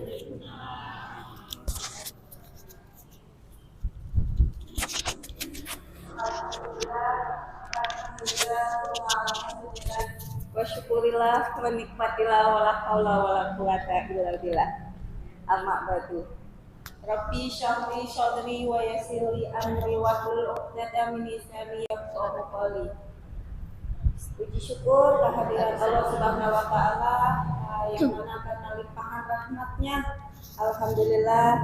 Wa syukurillah wa nikmatillah wala haula wala quwata illa billah. Amma ba'du. Rabbi syahri syadri wa yassirli amri wa hlul 'uqdatam min lisani yafqahu qawli. Puji syukur kehadiran Allah Subhanahu wa taala yang mana karena limpahan rahmatnya alhamdulillah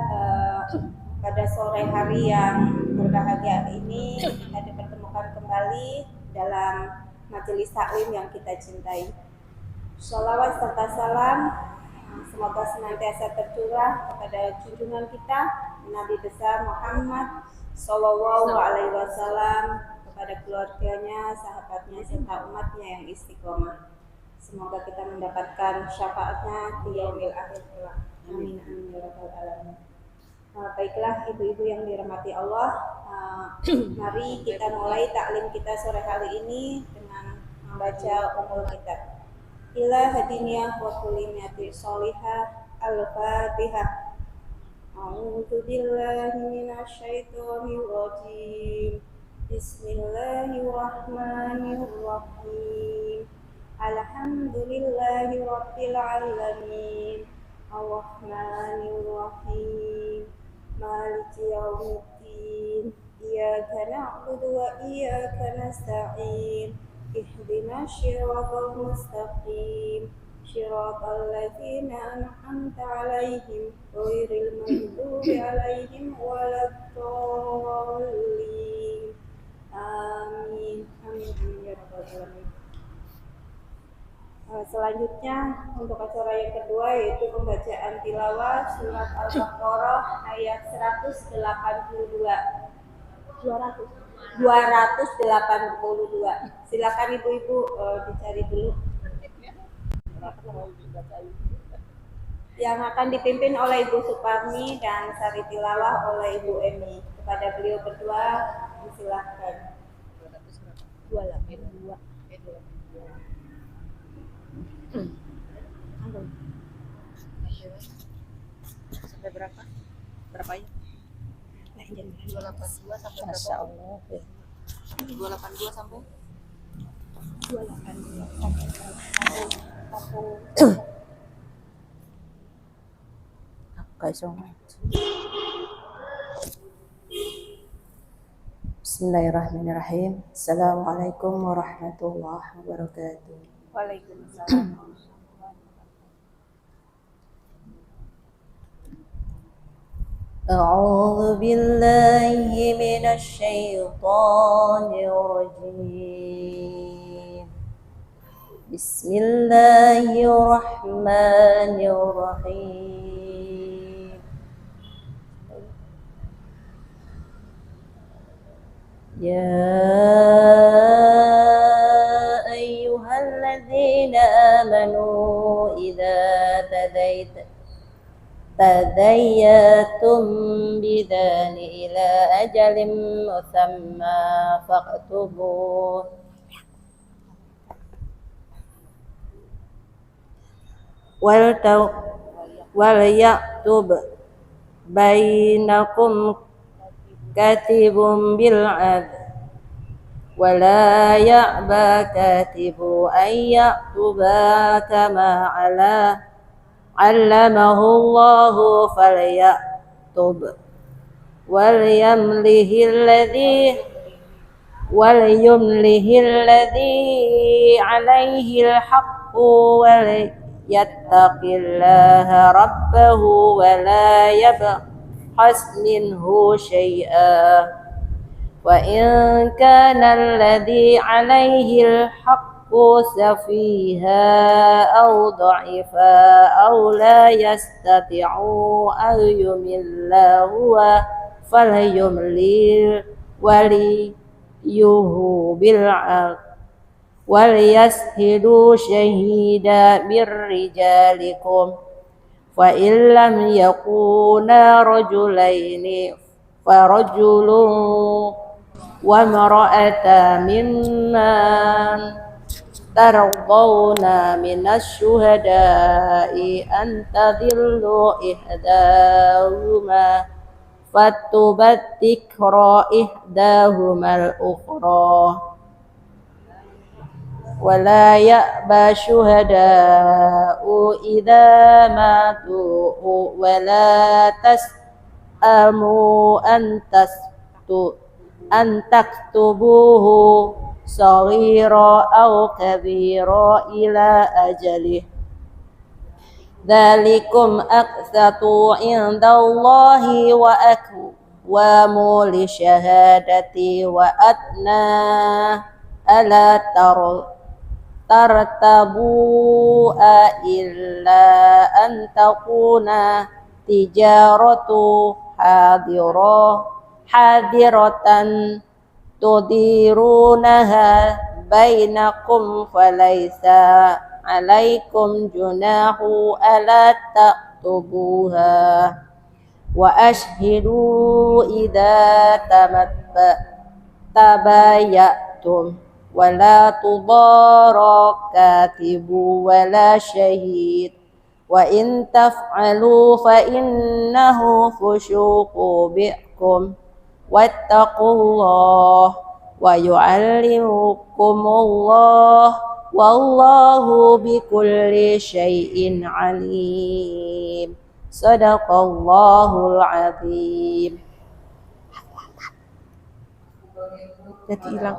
pada sore hari yang berbahagia ini kita dipertemukan kembali dalam majelis taklim yang kita cintai. Sholawat serta salam semoga senantiasa tercurah kepada junjungan kita Nabi besar Muhammad Sallallahu Alaihi Wasallam, kepada keluarganya, sahabatnya, serta umatnya yang istiqomah. Semoga kita mendapatkan syafaatnya di yaumil akhir kelak. Amin amin ya rabbal alamin. Baiklah ibu-ibu yang dirahmati Allah, mari kita mulai taklim kita sore hari ini dengan membaca umul kitab. Ila hadiniyah wa kulimiyati sholihah al-fatihah. A'udzu billahi minasyaitonir rajim. Bismillahirrahmanirrahim. Alhamdulillahi rabbil alamin. Ar-Rahmanir-Rahim. Maliki yaumiddin. Iyyaka na'budu wa iyyaka nasta'in. Ihdinas siratal mustaqim. Siratal ladzina an'amta 'alaihim ghairil maghdubi 'alaihim waladdallin. Amin. Amin ya rabbal alamin. Selanjutnya untuk acara yang kedua yaitu pembacaan tilawah surat Al-Baqarah ayat 282. Silakan ibu-ibu dicari dulu. Yang akan dipimpin oleh Ibu Suparmi dan sari tilawah oleh Ibu Emi. Kepada beliau berdua disilahkan. 282. Sampai berapa? Berapanya? 282 sampai berapa? Masya Allah. 282 sampai 282. Bismillahirrahmanirrahim. Assalamualaikum warahmatullahi wabarakatuh. Waalaikumsalam. أعوذ بالله من الشيطان الرجيم. بسم الله الرحمن الرحيم. يا أيها الذين آمنوا إذا تدينتم بدين إلى أجل مسمى فاكتبوه وليكتب بينكم كاتب بالعدل ولا يأبى كاتب أن يكتب كما علمه الله فليكتب وليمله الذي عليه الحق وليتق الله ربه ولا يبخس منه شيئا وإن كان الذي عليه الحق سفيها أو ضعيفا أو لا يستطيع أن يمل هو فليملل وليه بالعدل وليشهدوا شهيدا من رجالكم فإن لم يكونا رجلين فرجل وامرأتان ممن ترضون من الشهداء أن تضل إحداهما فتبت ذكرى إحداهما الأخرى ولا يأبى شهداء إذا ما دعوا ولا تسأموا أن تكتبوه صغيرا أو كبيرا إلى أجله ذلكم أقسط عند الله وأقوم للشهادة وأدنى ألا ترتبوا إلا أن تكون تجارة حاضرة تديرونها بينكم فليس عليكم جناح ألا تكتبوها وأشهدوا إذا تبايعتم ولا تضار كاتب ولا شهيد وإن تفعلوا فإنه فسوق بكم واتقوا الله ويعلمكم الله والله بكل شيء عليم صدق الله العظيم. Jadi hilang.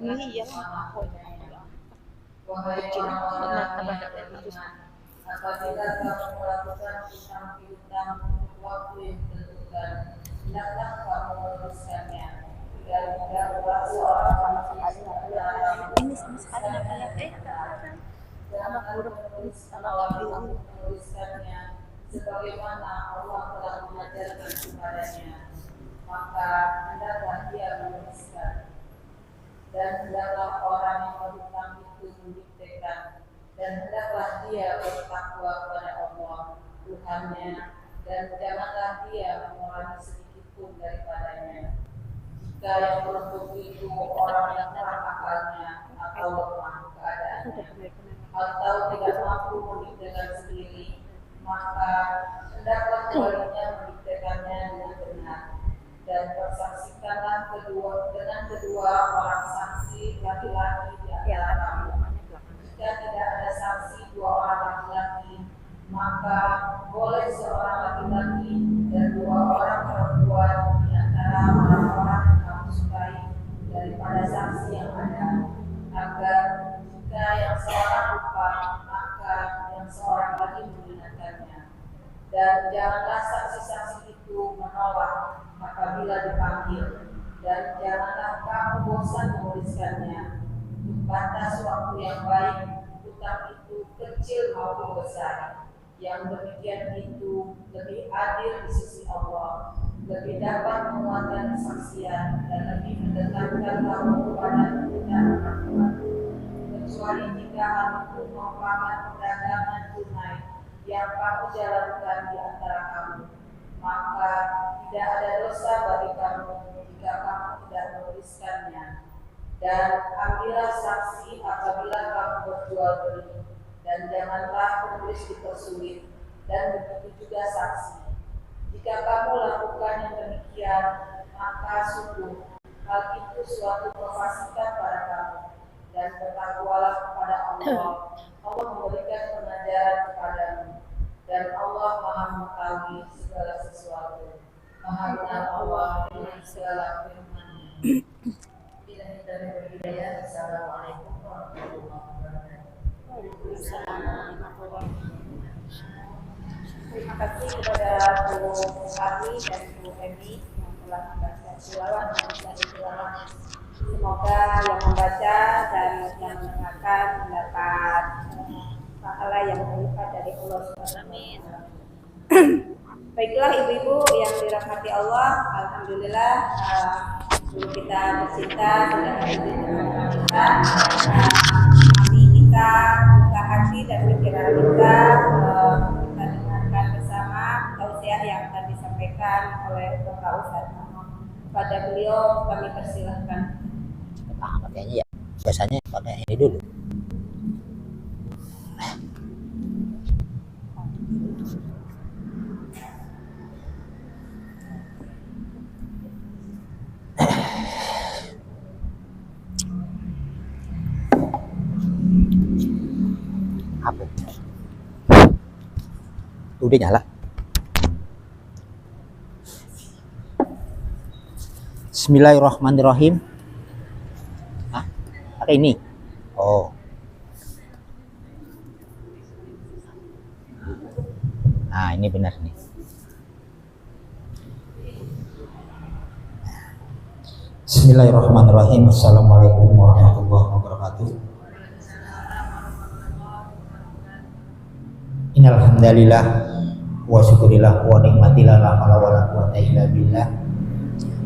Iya, apabila kamu melakukan hutang-piutang untuk waktu yang ditentukan, hendaklah kamu meluruskannya. Dan hendaklah seorang ini sama sekali nggak kelihatan. Sama huruf menuliskannya sebagaimana Allah telah mengajarkan kepadanya, maka hendaklah dia menuliskan. Dan hendaklah orang yang berhutang itu mendiktekan, dan hendaklah dia bertakwa kepada Allah Tuhannya, dan janganlah dia mengurangi sedikit pun daripadanya. Jika yang beruntung itu orang yang kurang akalnya atau lemah keadaannya atau tidak mampu mendiktekan sendiri, maka hendaklah keduanya mendiktekannya dengan benar. Dan persaksikanlah dengan kedua orang saksi laki-laki di antara kamu. Jika tidak ada saksi dua orang laki-laki, maka boleh seorang laki-laki dan dua orang perempuan di antara orang-orang yang kamu sukai daripada saksi yang ada, agar jika yang seorang lupa, maka yang seorang lagi mengingatkannya. Dan janganlah saksi-saksi itu menolak apabila dipanggil, dan janganlah kamu bosan menuliskannya. Untuk batas waktu yang baik, hutang itu kecil maupun besar. Yang demikian itu lebih adil di sisi Allah, lebih dapat menguatkan kesaksian, dan lebih mendekatkan kamu kepada Tuhan. Kecuali jika hal itu merupakan perdagangan tunai yang kamu jalankan di antara kamu, maka tidak ada dosa bagi kamu jika kamu tidak menuliskannya. Dan ambillah saksi apabila kamu berjual beli, dan janganlah penulis dipersulit, dan begitu juga saksi. Jika kamu lakukan yang demikian, maka sungguh hal itu suatu kefasikan pada kamu. Dan bertakwalah kepada Allah. Allah memberikan pengajaran kepadamu, dan Allah Maha mengetahui segala sesuatu. Maha benar Allah dengan segala firman-Nya. Bila kita berhidayah, Assalamualaikum warahmatullahi wabarakatuh. Terima kasih kepada Bu Fahmi dan Bu Emi yang telah membaca tilawah dan tilawah. Semoga yang membaca dan yang mendengarkan mendapat pahala yang berlipat dari Allah SWT. Baiklah ibu-ibu yang dirahmati Allah, alhamdulillah guru kita tercinta sudah hadir di tengah kita. Mari kita buka hati dan pikiran kita dengarkan bersama tausiah yang akan disampaikan disampaikan oleh Bapak Ustadz. Pada beliau kami persilahkan. Cepet amat kayaknya ya. Biasanya pakai ini dulu. Apa? Udah nyala. Bismillahirrahmanirrahim. Hah? Pakai ini. Oh. Nah, ini benar nih. Bismillahirrahmanirrahim. Assalamualaikum warahmatullahi wabarakatuh. Innal hamdalillah wa syukurillah wa ni'matillah la haula wala quwwata illa billah.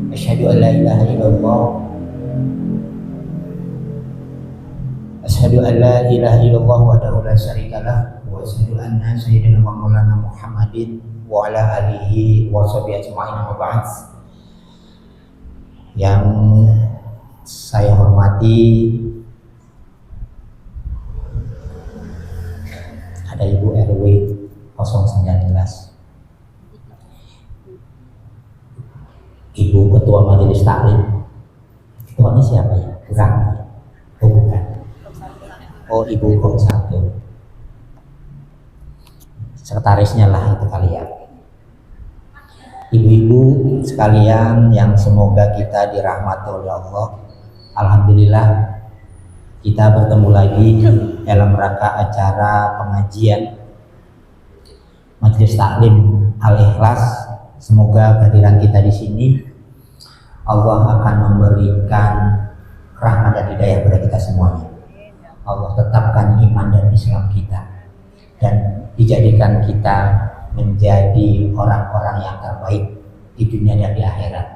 Asyhadu an la ilaha illallah. Asyhadu an la ilaha illallah wahdahu la syarikalah wa asyhadu anna sayyidina wa maulana Muhammadin wa ala alihi wa sahbihi ajma'in wa ba'd. Yang saya hormati ada Ibu RW 019, Ibu Ketua Majelis Taklim. Ketuanya siapa ya? Kurang. Oh bukan. Oh Ibu Kom 1. Sekretarisnya lah itu kali ya. Ibu-ibu sekalian yang semoga kita dirahmati oleh Allah. Alhamdulillah kita bertemu lagi dalam rangka acara pengajian Majelis Taklim Al-Ikhlas. Semoga kehadiran kita di sini Allah akan memberikan rahmat dan hidayah kepada kita semuanya. Allah tetapkan iman dan Islam kita dan dijadikan kita menjadi orang-orang yang terbaik di dunia dan di akhirat.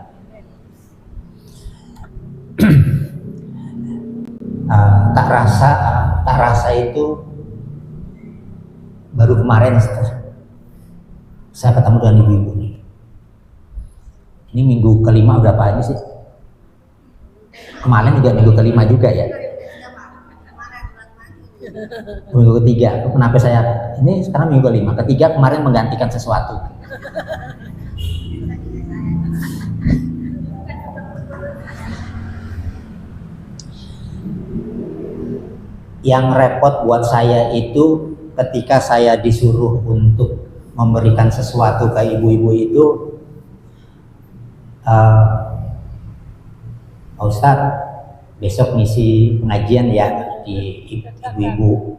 Tak rasa itu baru kemarin saya ketemu dengan ibu-ibu nih. Ini minggu kelima berapa ini sih? Kemarin juga minggu kelima juga ya. Minggu ketiga. Kenapa saya ini sekarang minggu kelima? Ketiga kemarin menggantikan sesuatu. Yang repot buat saya itu ketika saya disuruh untuk memberikan sesuatu ke ibu-ibu itu, Pak Ustadz besok ngisi pengajian ya di ibu-ibu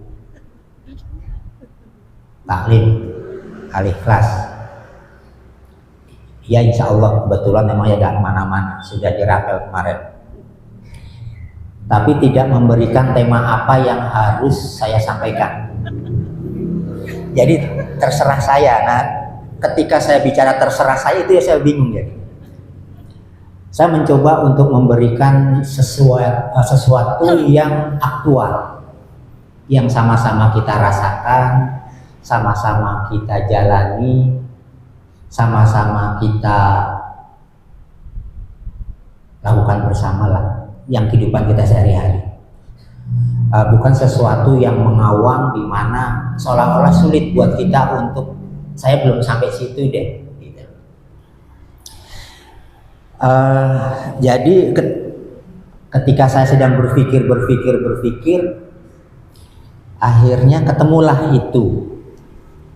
Taklim Al-Ikhlas. Ya insya Allah kebetulan memang ya gak kemana-mana, sudah dirapel kemarin. Tapi tidak memberikan tema apa yang harus saya sampaikan. Jadi terserah saya. Nah, ketika saya bicara terserah saya itu ya saya bingung jadi. Saya mencoba untuk memberikan sesuatu yang aktual, yang sama-sama kita rasakan, sama-sama kita jalani, sama-sama kita lakukan bersama lah, yang kehidupan kita sehari-hari. Bukan sesuatu yang mengawang di mana seolah-olah sulit buat kita untuk saya belum sampai situ deh. Gitu. Jadi ketika saya sedang berpikir, akhirnya ketemulah itu.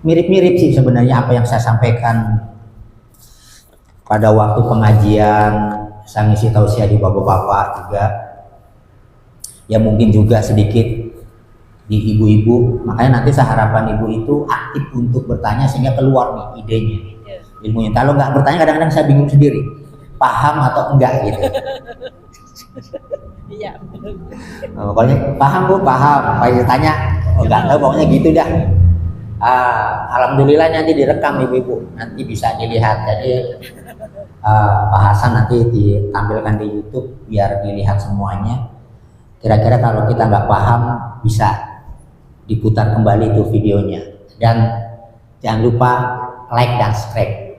Mirip-mirip sih sebenarnya apa yang saya sampaikan pada waktu pengajian saya ngisi tausiah di bapak-bapak juga. Ya mungkin juga sedikit di ibu-ibu, makanya nanti saya harapkan ibu itu aktif untuk bertanya sehingga keluar nih idenya, ilmunya. Kalau nggak bertanya kadang-kadang saya bingung sendiri, paham atau enggak gitu. Iya. Pokoknya paham bu, paham. Apa ditanya, oh nggak tahu, pokoknya gitu dah. Alhamdulillah nanti direkam ibu-ibu, nanti bisa dilihat. Jadi bahasan nanti ditampilkan di YouTube biar dilihat semuanya. Kira-kira kalau kita nggak paham bisa diputar kembali itu videonya. Dan jangan lupa like dan subscribe.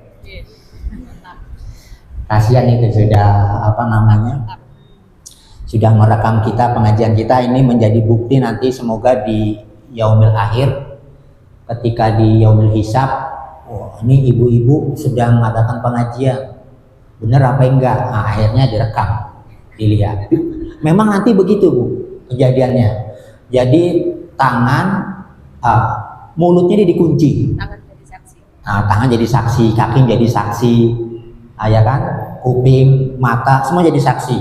Kasihan itu sudah apa namanya, sudah merekam kita, pengajian kita ini menjadi bukti nanti semoga di yaumil akhir, ketika di yaumil hisab, oh, ini ibu-ibu sedang mengadakan pengajian, bener apa enggak? Nah, akhirnya direkam, dilihat. Memang nanti begitu Bu kejadiannya. Jadi tangan, mulutnya dia dikunci, Tangan jadi saksi. nah, tangan jadi saksi, kaki jadi saksi, ya kan, kuping, mata, semua jadi saksi.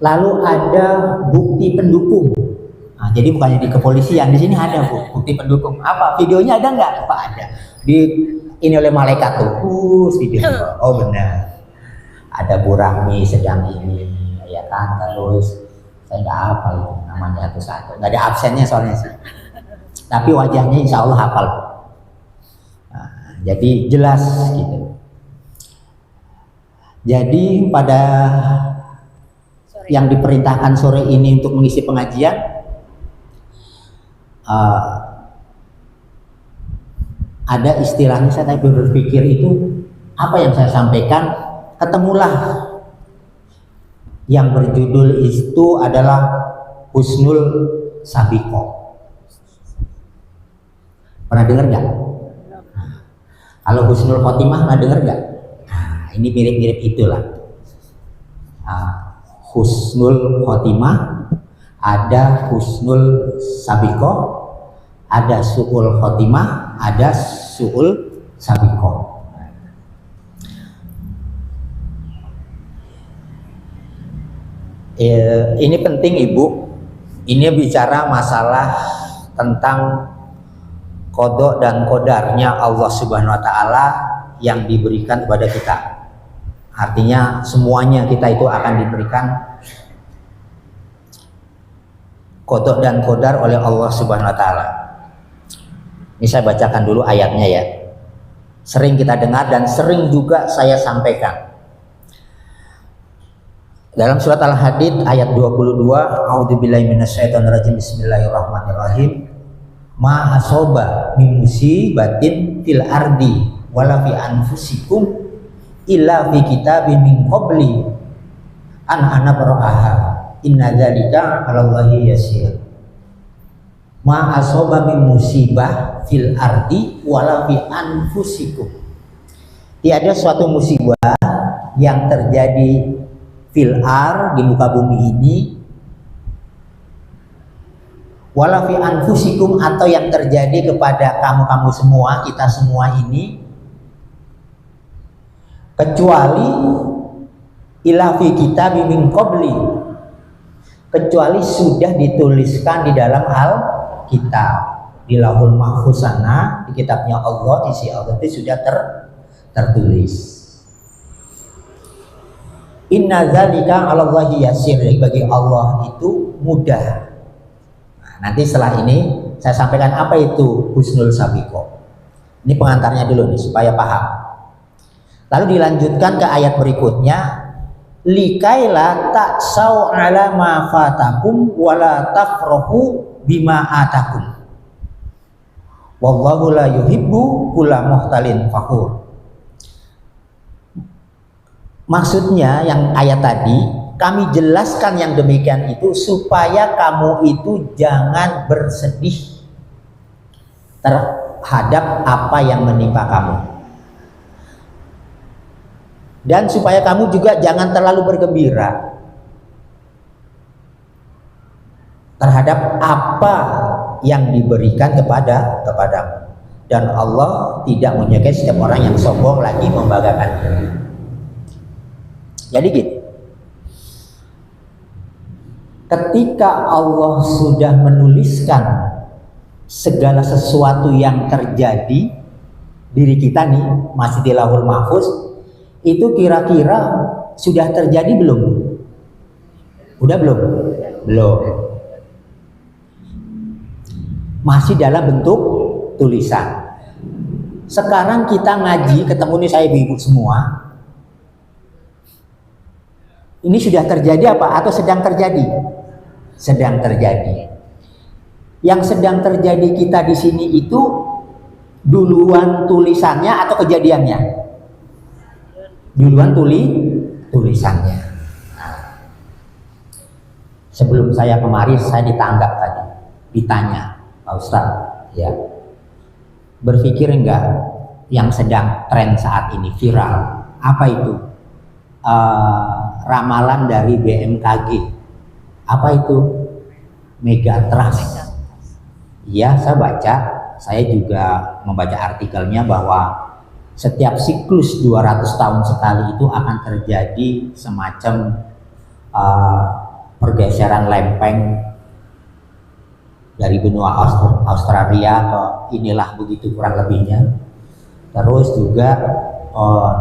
Lalu ada bukti pendukung. Nah, jadi bukannya di kepolisian, di sini ada bukti pendukung. Apa? Videonya ada nggak? Apa ada? Ini oleh malaikat tuh, video. Oh benar. Ada Bu Rahmi sedang ini, ya kan. Terus saya nggak hafal namanya satu-satu. Nggak ada absennya soalnya sih. Tapi wajahnya insya Allah hafal. Nah, jadi jelas gitu. Jadi pada yang diperintahkan sore ini untuk mengisi pengajian, ada istilahnya, saya tadi berpikir itu apa yang saya sampaikan, ketemulah yang berjudul itu adalah Husnul Sabiqah. Pernah dengar nggak? Kalau Husnul Khotimah pernah dengar nggak? Nah, ini mirip-mirip itulah. Husnul Khotimah, ada Husnul Sabiqah, ada Su'ul Khotimah, ada Su'ul Sabiqah. Ini penting Ibu, ini bicara masalah tentang qada dan qadarnya Allah Subhanahu wa taala yang diberikan kepada kita. Artinya semuanya kita itu akan diberikan qada dan qadar oleh Allah Subhanahu wa taala. Ini saya bacakan dulu ayatnya ya. Sering kita dengar dan sering juga saya sampaikan. Dalam surat Al-Hadid ayat 22, A'udzubillahi minasyaitonirrajim, bismillahirrahmanirrahim. Ma asoba min musibatin fil ardi wala fi anfusikum illa fi kitabin min qabli an anabra'aha inna dzalika 'alallahi yasir. Ma asoba min musibah fil ardi wala fi anfusikum. Tiada suatu musibah yang terjadi fil ar, di muka bumi ini, wala fi anfusikum, atau yang terjadi kepada kamu-kamu semua, kita semua ini, kecuali ila fi kitabim min qabli, kecuali sudah dituliskan di dalam Alkitab, di Lauhul Mahfuz sana, di kitabnya Allah, isi Allah itu sudah tertulis. Inna dzalika 'alallahi yasir, bagi Allah itu mudah. Nah, nanti setelah ini saya sampaikan apa itu Husnul Sabiqah. Ini pengantarnya dulu nih supaya paham. Lalu dilanjutkan ke ayat berikutnya, likaila ta'sau 'ala ma fatakum wala tafrahu bima atakum. Wallahu la yuhibbu kulla muhtalin fakhur. Maksudnya yang ayat tadi kami jelaskan yang demikian itu supaya kamu itu jangan bersedih terhadap apa yang menimpa kamu, dan supaya kamu juga jangan terlalu bergembira terhadap apa yang diberikan kepadamu. Dan Allah tidak menyukai setiap orang yang sombong lagi membanggakan diri. Jadi gitu, ketika Allah sudah menuliskan segala sesuatu yang terjadi diri kita nih, masih di Lauhul Mahfuz, itu kira-kira sudah terjadi belum? Udah belum? Belum. Masih dalam bentuk tulisan. Sekarang kita ngaji, ketemu nih saya ibu-ibu semua. Ini sudah terjadi apa atau sedang terjadi? Sedang terjadi. Yang sedang terjadi kita di sini itu duluan tulisannya atau kejadiannya? duluan tulisannya. Sebelum saya kemari saya ditanggap tadi, ditanya, Pak Ustadz, ya, berpikir enggak yang sedang tren saat ini viral, apa itu? Ramalan dari BMKG, apa itu? Megatrust. Ya, saya baca, saya juga membaca artikelnya bahwa setiap siklus 200 tahun sekali itu akan terjadi semacam pergeseran lempeng dari benua Australia ke inilah begitu kurang lebihnya. Terus juga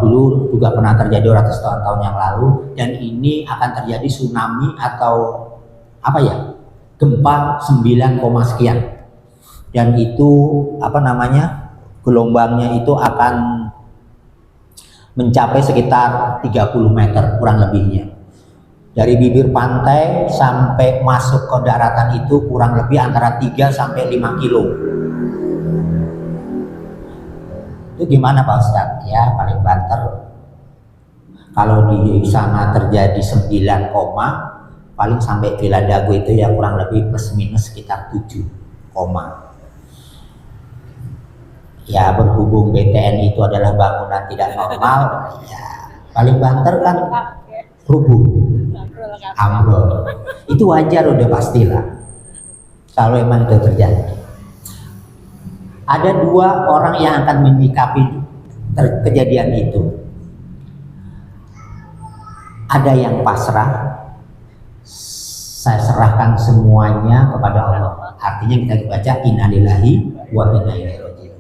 dulu juga pernah terjadi ratus tahun yang lalu, dan ini akan terjadi tsunami atau apa ya, gempa 9, sekian, dan itu apa namanya, gelombangnya itu akan mencapai sekitar 30 meter kurang lebihnya. Dari bibir pantai sampai masuk ke daratan itu kurang lebih antara 3 sampai 5 kilo. Itu gimana Pak Ustadz? Ya paling banter, kalau di sana terjadi 9, paling sampai Villa Dago itu ya kurang lebih plus minus sekitar 7, ya berhubung BTN itu adalah bangunan tidak normal, ya paling banter kan rubuh, ambrol. Itu wajar, udah pastilah kalau emang itu terjadi. Ada 2 orang yang akan menyikapi kejadian itu. Ada yang pasrah, saya serahkan semuanya kepada Allah. Artinya kita baca innalillahi wa inna ilaihi raji'un.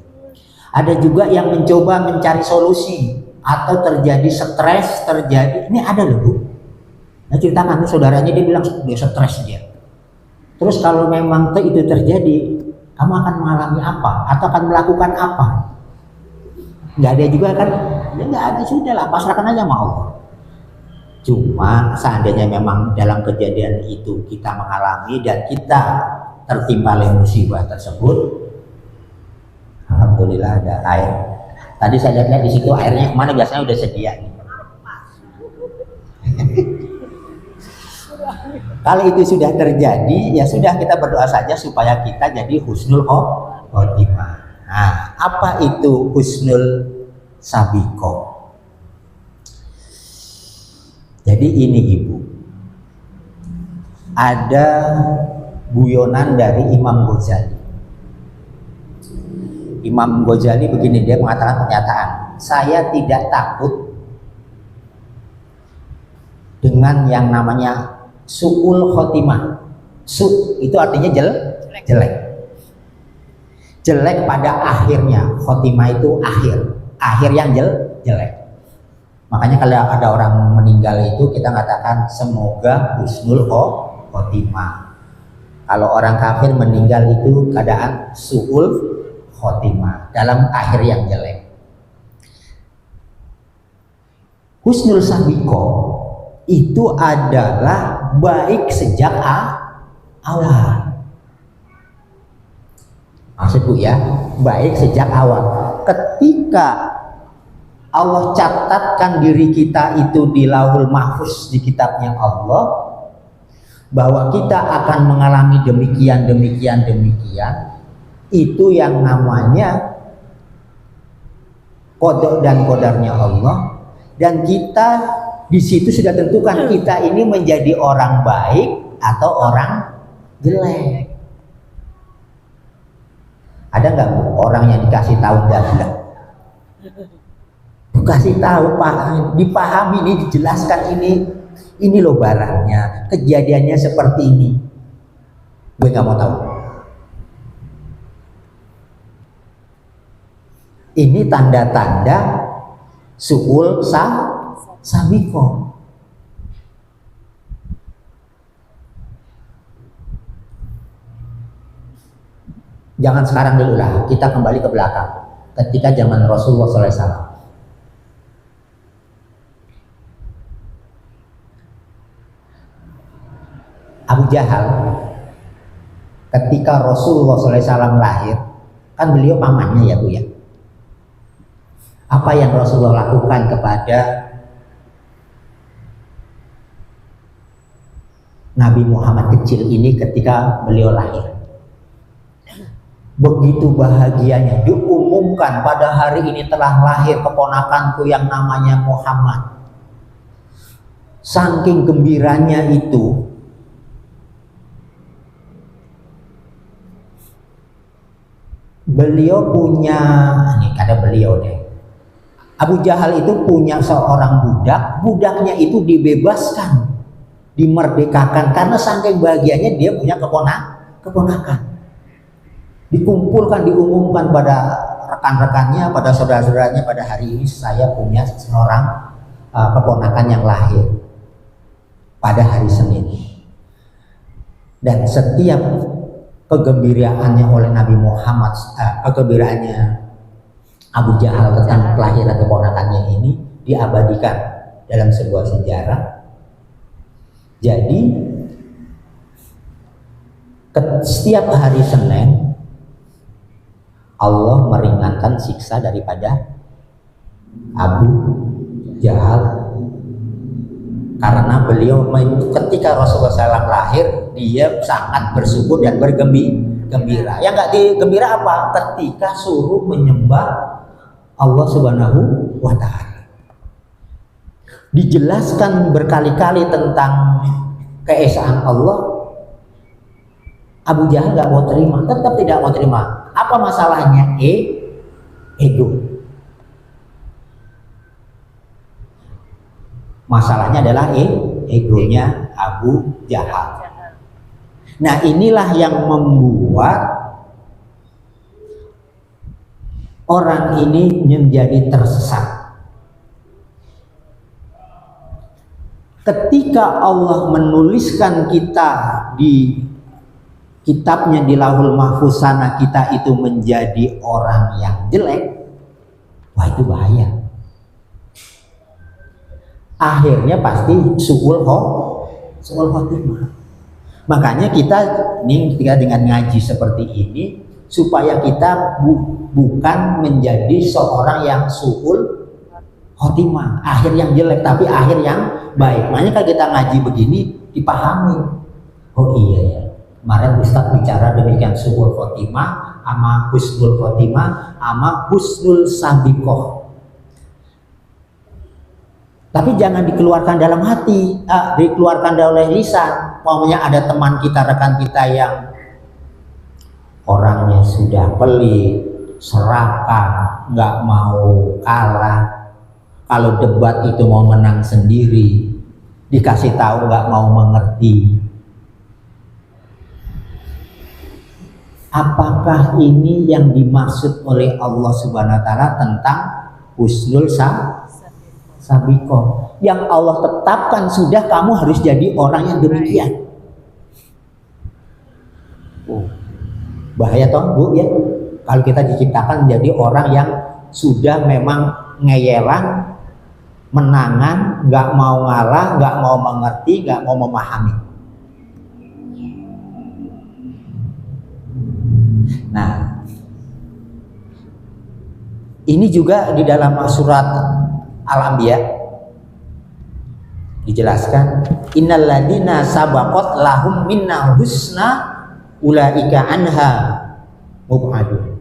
Ada juga yang mencoba mencari solusi, atau terjadi stres, ini ada loh Bu. Nah ceritakan saudaranya, dia bilang dia stres dia. Terus kalau memang itu terjadi, kamu akan mengalami apa? Atau akan melakukan apa? Nggak ada juga kan? Ya nggak ada, sudah lah, pasrahkan aja sama Allah. Cuma seandainya memang dalam kejadian itu kita mengalami dan kita tertimpa oleh musibah tersebut, alhamdulillah ada air. Tadi saya lihat di situ airnya kemana, biasanya udah sedia nih. Kalau itu sudah terjadi, ya sudah, kita berdoa saja supaya kita jadi husnul khotimah. Nah, apa itu husnul sabiqah? Jadi ini Ibu, ada guyonan dari Imam Ghazali. Imam Ghazali begini, dia mengatakan pernyataan, saya tidak takut dengan yang namanya su'ul khotimah. Su itu artinya jelek. Jelek pada akhirnya. Khotimah itu akhir yang jelek. Makanya kalau ada orang meninggal itu kita katakan semoga husnul khotimah. Kalau orang kafir meninggal itu keadaan su'ul khotimah, dalam akhir yang jelek. Husnul sabiqah itu adalah baik sejak awal. Maksud Bu ya, baik sejak awal. Ketika Allah catatkan diri kita itu di Lauhul Mahfuz, di kitabnya Allah, bahwa kita akan mengalami demikian, itu yang namanya qada dan qadarnya Allah, dan kita di situ sudah tentukan kita ini menjadi orang baik atau orang jelek. Ada nggak Bu orang yang dikasih tahu dalam? Dikasih tahu, dipahami, ini dijelaskan, ini loh barangnya, kejadiannya seperti ini. Gue nggak mau tahu. Ini tanda-tanda su'ul sabiqah. Jangan sekarang dulu lah, kita kembali ke belakang. Ketika zaman Rasulullah SAW, Abu Jahal, ketika Rasulullah SAW lahir, kan beliau pamannya ya Bu ya. Apa yang Rasulullah lakukan kepada Nabi Muhammad kecil ini ketika beliau lahir. Begitu bahagianya diumumkan pada hari ini telah lahir keponakanku yang namanya Muhammad. Saking gembiranya itu, beliau punya, ini kata beliau deh, Abu Jahal itu punya seorang budak, budaknya itu dibebaskan, dimerdekakan karena saking bahagianya dia punya keponakan. Dikumpulkan, diumumkan pada rekan-rekannya, pada saudara-saudaranya, pada hari ini saya punya seorang keponakan yang lahir pada hari Senin. Dan setiap kegembiraannya oleh Nabi Muhammad, kegembiraannya Abu Jahal tentang kelahiran keponakannya ini diabadikan dalam sebuah sejarah. Jadi setiap hari Senin Allah meringankan siksa daripada Abu Jahal, karena beliau ketika Rasulullah SAW lahir dia sangat bersyukur dan bergembira. Yang nggak digembira apa? Ketika suruh menyembah Allah Subhanahu wa Ta'ala. Dijelaskan berkali-kali tentang keesaan Allah. Abu Jahal nggak mau terima, tetap tidak mau terima. Apa masalahnya? Ego. Masalahnya adalah egonya Abu Jahal. Nah, inilah yang membuat orang ini menjadi tersesat. Ketika Allah menuliskan kita di kitabnya di Lauhul Mahfuz sana, kita itu menjadi orang yang jelek, wah itu bahaya. Akhirnya pasti su'ul khotimah. Makanya kita ini ketika dengan ngaji seperti ini, supaya kita bukan menjadi seorang yang su'ul khotimah, akhir yang jelek, tapi akhir yang baik. Makanya kalau kita ngaji begini dipahami, oh iya ya, kemarin Ustaz bicara demikian, su'ul khotimah sama husnul khotimah sama husnul sabiqoh. Tapi jangan dikeluarkan dalam hati, dikeluarkan oleh lisan. Pokoknya ada teman kita, rekan kita yang orangnya sudah pelit, serakah, nggak mau kalah. Kalau debat itu mau menang sendiri, dikasih tahu nggak mau mengerti. Apakah ini yang dimaksud oleh Allah Subhanahu wa Ta'ala tentang husnul sabiqoh? Yang Allah tetapkan sudah, kamu harus jadi orang yang demikian. Bahaya toh Bu ya, kalau kita diciptakan menjadi orang yang sudah memang ngeyelan, menangan, nggak mau ngalah, nggak mau mengerti, nggak mau memahami. Nah, ini juga di dalam surat Al-Anbiya dijelaskan, innal ladina sabaqat lahum minna husna ulaika anha mub'adun.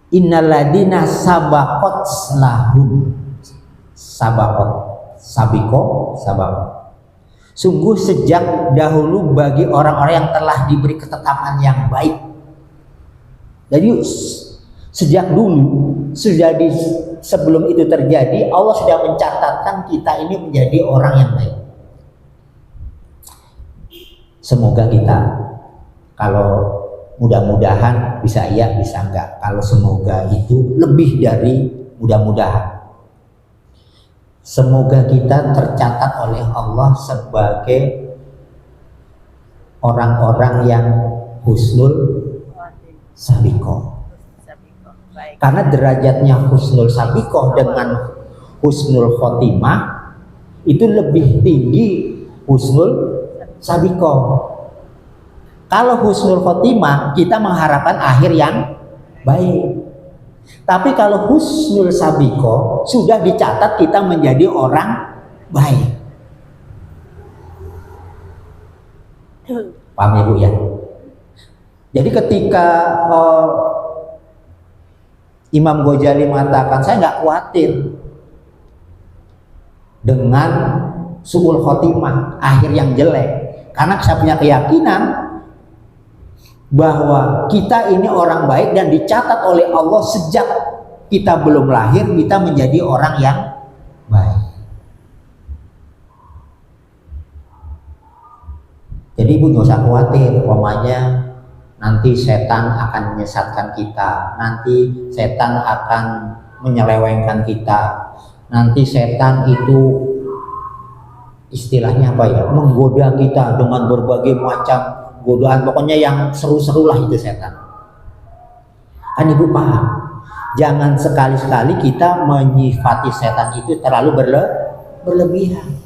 Innal ladina sabaqat lahum sabaqat. Sungguh sejak dahulu bagi orang-orang yang telah diberi ketetapan yang baik. Jadi sejak dulu, sebelum itu terjadi, Allah sudah mencatatkan kita ini menjadi orang yang baik. Semoga kita, kalau mudah-mudahan bisa iya, bisa enggak. Kalau semoga itu lebih dari mudah-mudahan. Semoga kita tercatat oleh Allah sebagai orang-orang yang husnul sabiqoh. Karena derajatnya husnul sabiqoh dengan husnul khotimah itu lebih tinggi husnul sabiqoh. Kalau husnul khotimah kita mengharapkan akhir yang baik. Tapi kalau husnul sabiqoh sudah dicatat kita menjadi orang baik. Paham ya Bu ya? Jadi ketika Imam Ghazali mengatakan saya nggak khawatir dengan su'ul khotimah, akhir yang jelek, karena saya punya keyakinan bahwa kita ini orang baik dan dicatat oleh Allah sejak kita belum lahir kita menjadi orang yang baik. Jadi ibu nggak usah khawatir, umpamanya nanti setan akan menyesatkan kita, nanti setan akan menyelewengkan kita, nanti setan itu istilahnya apa ya, menggoda kita dengan berbagai macam godaan, pokoknya yang seru-seru lah itu setan. Kan ibu paham, jangan sekali-sekali kita menyifati setan itu terlalu berlebihan.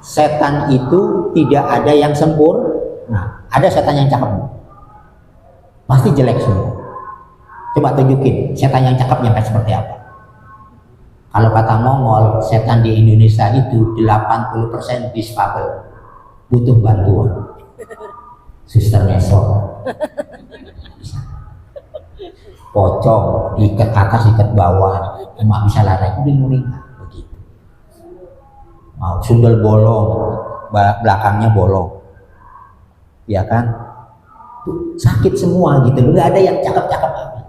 Setan itu tidak ada yang sempurna. Ada setan yang cakep, pasti jelek semua. Coba tunjukin setan yang cakep yang kayak seperti apa. Kalau kata Mongol, setan di Indonesia itu 80% difabel, butuh bantuan. Suster mesok, pocong, ikat atas, ikat bawah, cuma bisa lari, udah begitu. Mau sundel bolong, belakangnya bolong, ya kan? Tuh, sakit semua gitu, nggak ada yang cakep-cakep apa.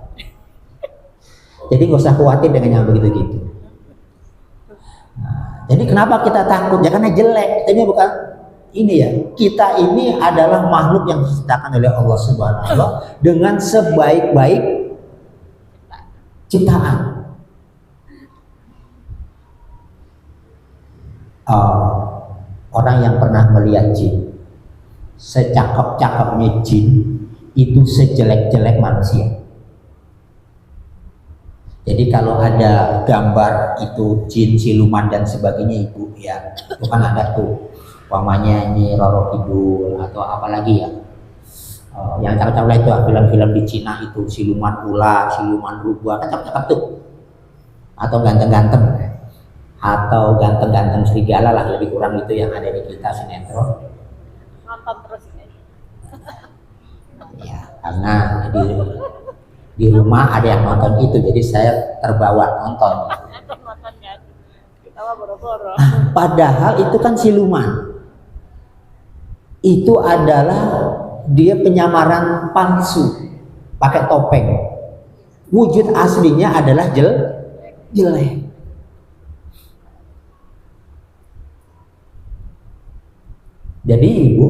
Jadi nggak usah khawatir dengan yang begitu-gitu. Nah, jadi kenapa kita takut? Ya karena jelek. Ini bukan ini ya. Kita ini adalah makhluk yang diciptakan oleh Allah Subhanahu wa Ta'ala dengan sebaik-baik ciptaan. Orang yang pernah melihat jin, secakep-cakepnya jin itu sejelek-jelek manusia. Jadi kalau ada gambar itu jin, siluman dan sebagainya ibu ya, itu kan ada tuh, umpamanya ini Roro Kidul atau apa lagi ya, yang cakep-cakep itu film-film di Cina itu siluman ular, siluman rubah, kan cakep-cakep tuh, atau ganteng-ganteng, atau ganteng-ganteng serigala lah lebih kurang itu yang ada di kita sinetron. Nonton terus ini. Ya karena di rumah ada yang nonton itu, jadi saya terbawa nonton. Padahal itu kan siluman. Itu adalah dia penyamaran palsu, pakai topeng. Wujud aslinya adalah jelek. Jadi ibu,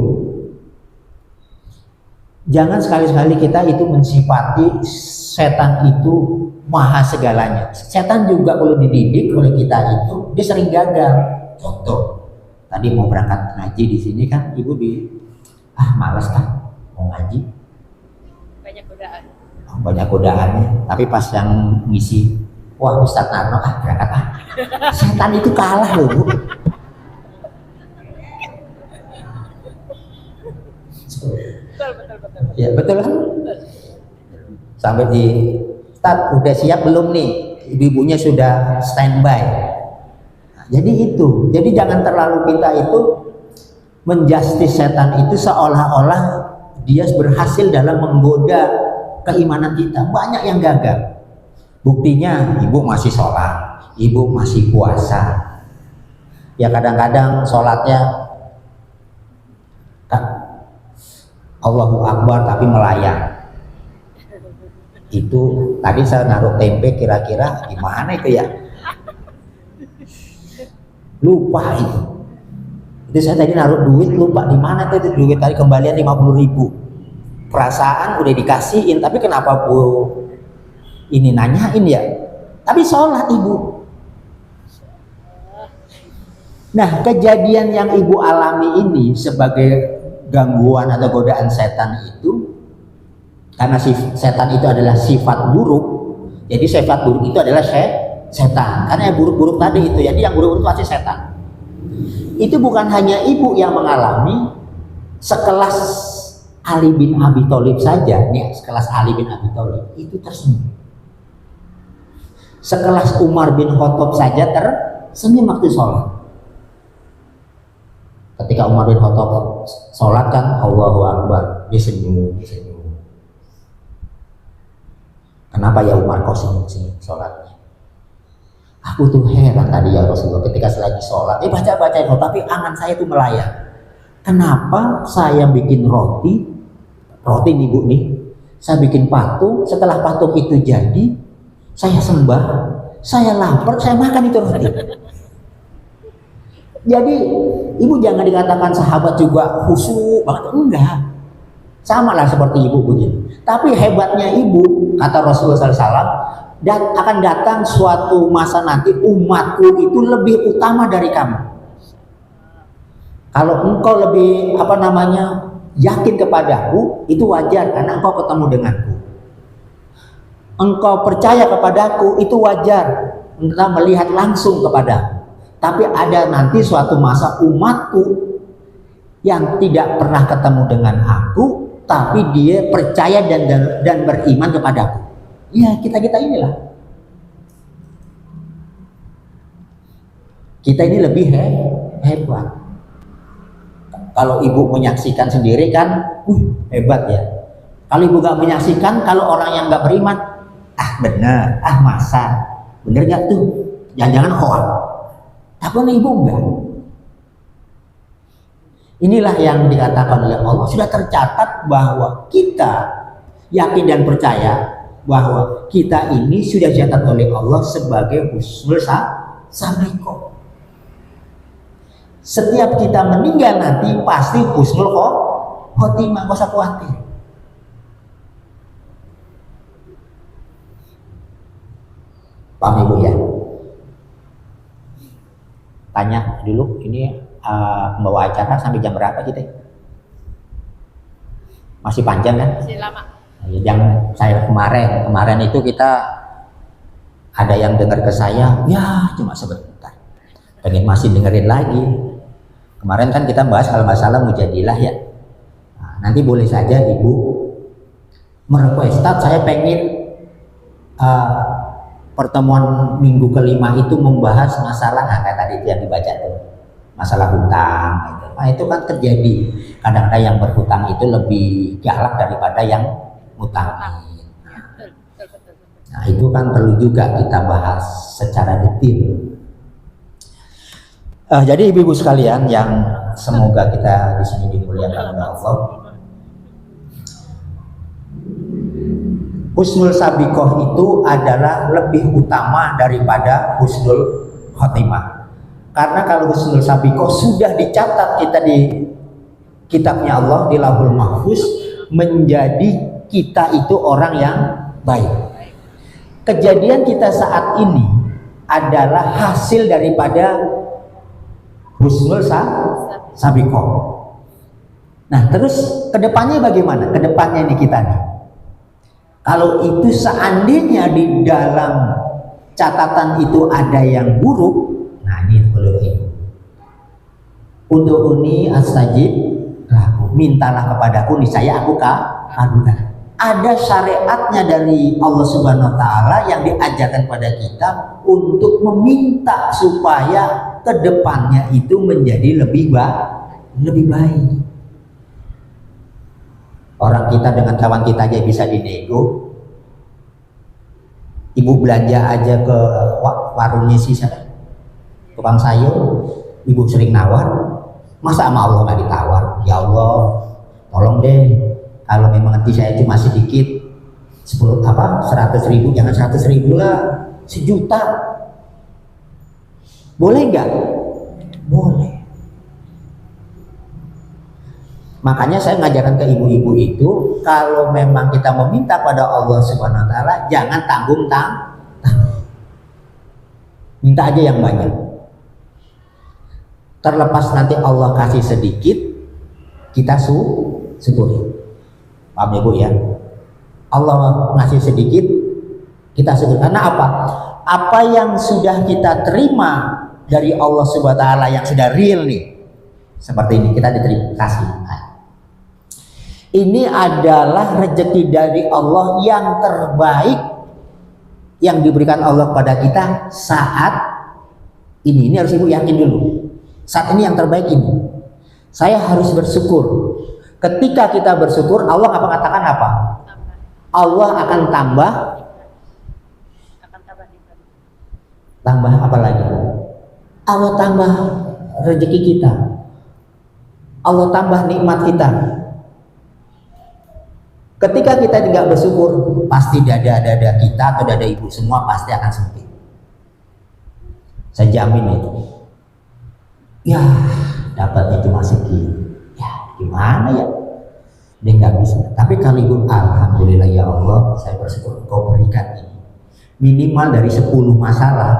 jangan sekali-sekali kita itu mensifati setan itu maha segalanya. Setan juga kalau dididik oleh kita itu dia sering gagal. Contoh, tadi mau berangkat ngaji di sini kan ibu malas kan mau ngaji. Banyak godaan. Banyak godaannya. Tapi pas yang ngisi, wah Ustadz Narno berangkat setan itu kalah loh bu. Betul. Ya betul kan? Sampai di Ustadz udah siap belum nih? Ibu-ibunya sudah standby. Nah, jadi itu. Jadi jangan terlalu kita itu menjustis setan itu seolah-olah dia berhasil dalam menggoda keimanan kita. Banyak yang gagal. Buktinya ibu masih sholat, ibu masih puasa. Ya kadang-kadang sholatnya Allahu Akbar tapi melayang. Itu tadi saya naruh tempe kira-kira gimana itu ya? Lupa itu. Itu saya tadi naruh duit lupa di mana tuh duit tadi kembalian 50.000. Perasaan udah dikasihin tapi kenapa bu ini nanyain ya? Tapi sholat ibu. Nah kejadian yang ibu alami ini sebagai gangguan atau godaan setan itu karena setan itu adalah sifat buruk, jadi sifat buruk itu adalah setan karena yang buruk-buruk tadi itu, jadi yang buruk-buruk itu pasti setan. Itu bukan hanya ibu yang mengalami, sekelas Ali bin Abi Thalib saja nih, sekelas Ali bin Abi Thalib itu tersenyum, sekelas Umar bin Khattab saja tersenyum waktu sholat. Ketika Umar bin Khattab sholat kan, Allahu Akbar, dia senyum. Kenapa ya Umar kau senyum sholatnya? Aku tuh heran tadi ya Rasulullah, ketika saya lagi sholat, baca tapi angan saya tuh melayang. Kenapa saya bikin roti nih Bu nih, saya bikin patung, setelah patung itu jadi, saya sembah, saya lapar, saya makan itu roti. Jadi ibu jangan dikatakan sahabat juga khusyuk banget, enggak. Sama lah seperti ibu begini. Tapi hebatnya ibu, kata Rasulullah SAW, dan akan datang suatu masa nanti umatku itu lebih utama dari kamu. Kalau engkau lebih yakin kepadaku, itu wajar karena engkau ketemu denganku. Engkau percaya kepadaku, itu wajar, engkau melihat langsung kepadaku. Tapi ada nanti suatu masa umatku yang tidak pernah ketemu dengan aku, tapi dia percaya dan beriman kepadaku. Ya, kita inilah. Kita ini lebih hebat. Kalau ibu menyaksikan sendiri kan, hebat ya. Kalau ibu gak menyaksikan, kalau orang yang gak beriman, benar, masa, bener gak tuh? Jangan-jangan hoax. Tapi ibu enggak. Inilah yang dikatakan oleh Allah, sudah tercatat bahwa kita yakin dan percaya bahwa kita ini sudah dicatat oleh Allah sebagai husnul sabiqah. Setiap kita meninggal nanti pasti husnul khotimah, gak usah khawatir. Paham ibu ya? Tanya dulu, ini membawa acara sampai jam berapa kita? Masih panjang kan? Masih lama. Yang saya kemarin itu kita ada yang dengar ke saya, ya cuma sebentar. Masih dengerin lagi. Kemarin kan kita bahas kalau masalah mujadilah ya. Nanti boleh saja ibu merequest, saya pengen pertemuan minggu kelima itu membahas masalah kayak tadi yang dibaca tuh, masalah hutang gitu. Nah itu kan terjadi kadang-kadang yang berhutang itu lebih galak daripada yang ngutangin. Nah itu kan perlu juga kita bahas secara detail. Jadi ibu-ibu sekalian yang semoga kita di sini dimuliakan oleh Allah, husnul sabiqah itu adalah lebih utama daripada husnul khotimah. Karena kalau husnul sabiqah sudah dicatat kita di kitabnya Allah di Lauhul Mahfuz, menjadi kita itu orang yang baik. Kejadian kita saat ini adalah hasil daripada husnul sabiqah. Nah, terus kedepannya bagaimana? Kedepannya ini kita nih. Kalau itu seandainya di dalam catatan itu ada yang buruk, nah ini perlu ibu. Ud'uni astajib lakum, mintalah kepadaku niscaya aku kabulkan. Ada syariatnya dari Allah Subhanahu wa taala yang diajarkan pada kita untuk meminta supaya kedepannya itu menjadi lebih baik. Orang kita dengan kawan kita aja bisa dinego. Ibu belanja aja ke warungnya si tukang sayur, ibu sering nawar. Masa sama Allah nggak ditawar? Ya Allah, tolong deh. Kalau memang nanti saya cuma sedikit, 100.000, jangan 100.000 lah, 1 juta. Boleh nggak? Boleh. Makanya saya ngajarkan ke ibu-ibu itu, kalau memang kita meminta pada Allah Subhanahu wa taala, jangan tanggung. Minta aja yang banyak. Terlepas nanti Allah kasih sedikit, kita syukuri. Paham ya Bu ya? Allah ngasih sedikit, kita syukur. Karena apa? Apa yang sudah kita terima dari Allah Subhanahu wa taala yang sudah real nih, seperti ini kita diterima kasih. Ini adalah rezeki dari Allah yang terbaik yang diberikan Allah kepada kita saat ini. Ini harus ibu yakin dulu. Saat ini yang terbaik ini. Saya harus bersyukur. Ketika kita bersyukur, Allah apa katakan apa? Tambah. Allah akan tambah. Akan tambah nikmat. Tambah apa lagi? Allah tambah rezeki kita. Allah tambah nikmat kita. Ketika kita tidak bersyukur, pasti dada-dada kita atau dada ibu semua pasti akan sempit. Saya jamin itu. Ya, dapat itu masih ya gimana ya? Dia nggak bisa. Tapi kalau ibu, alhamdulillah ya Allah, saya bersyukur Engkau berikan ini. Minimal dari 10 masalah,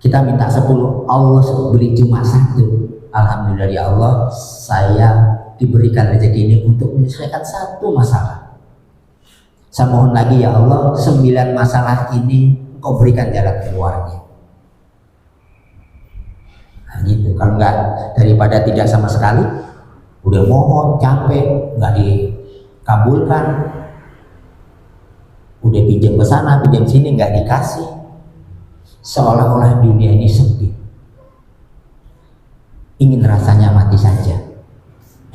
kita minta 10, Allah beri cuma 1. Alhamdulillah ya Allah, saya diberikan rezeki ini untuk menyelesaikan 1 masalah. Saya mohon lagi ya Allah, 9 masalah ini Engkau berikan jalan keluarnya. Nah, gitu. Kalau enggak, daripada tidak sama sekali, udah mohon capek nggak dikabulkan, udah pinjam ke sana pinjam sini nggak dikasih, seolah-olah dunia ini sempit, ingin rasanya mati saja.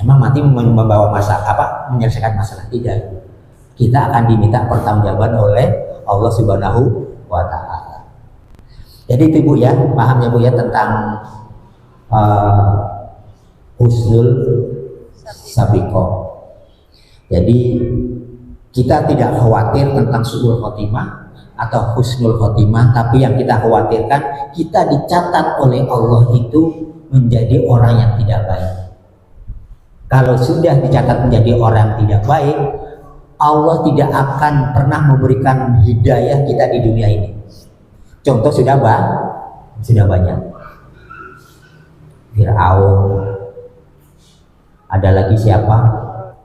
Emang mati membawa masalah apa, menyelesaikan masalah? Tidak. Kita akan diminta pertanggungjawaban oleh Allah Subhanahu wa Ta'ala. Jadi itu Bu ya, paham ya Bu ya tentang husnul sabiqah. Jadi kita tidak khawatir tentang su'ul khotimah atau husnul khotimah, tapi yang kita khawatirkan kita dicatat oleh Allah itu menjadi orang yang tidak baik. Kalau sudah dicatat menjadi orang yang tidak baik, Allah tidak akan pernah memberikan hidayah kita di dunia ini. Contoh sudah banyak. Fir'aun, ada lagi siapa?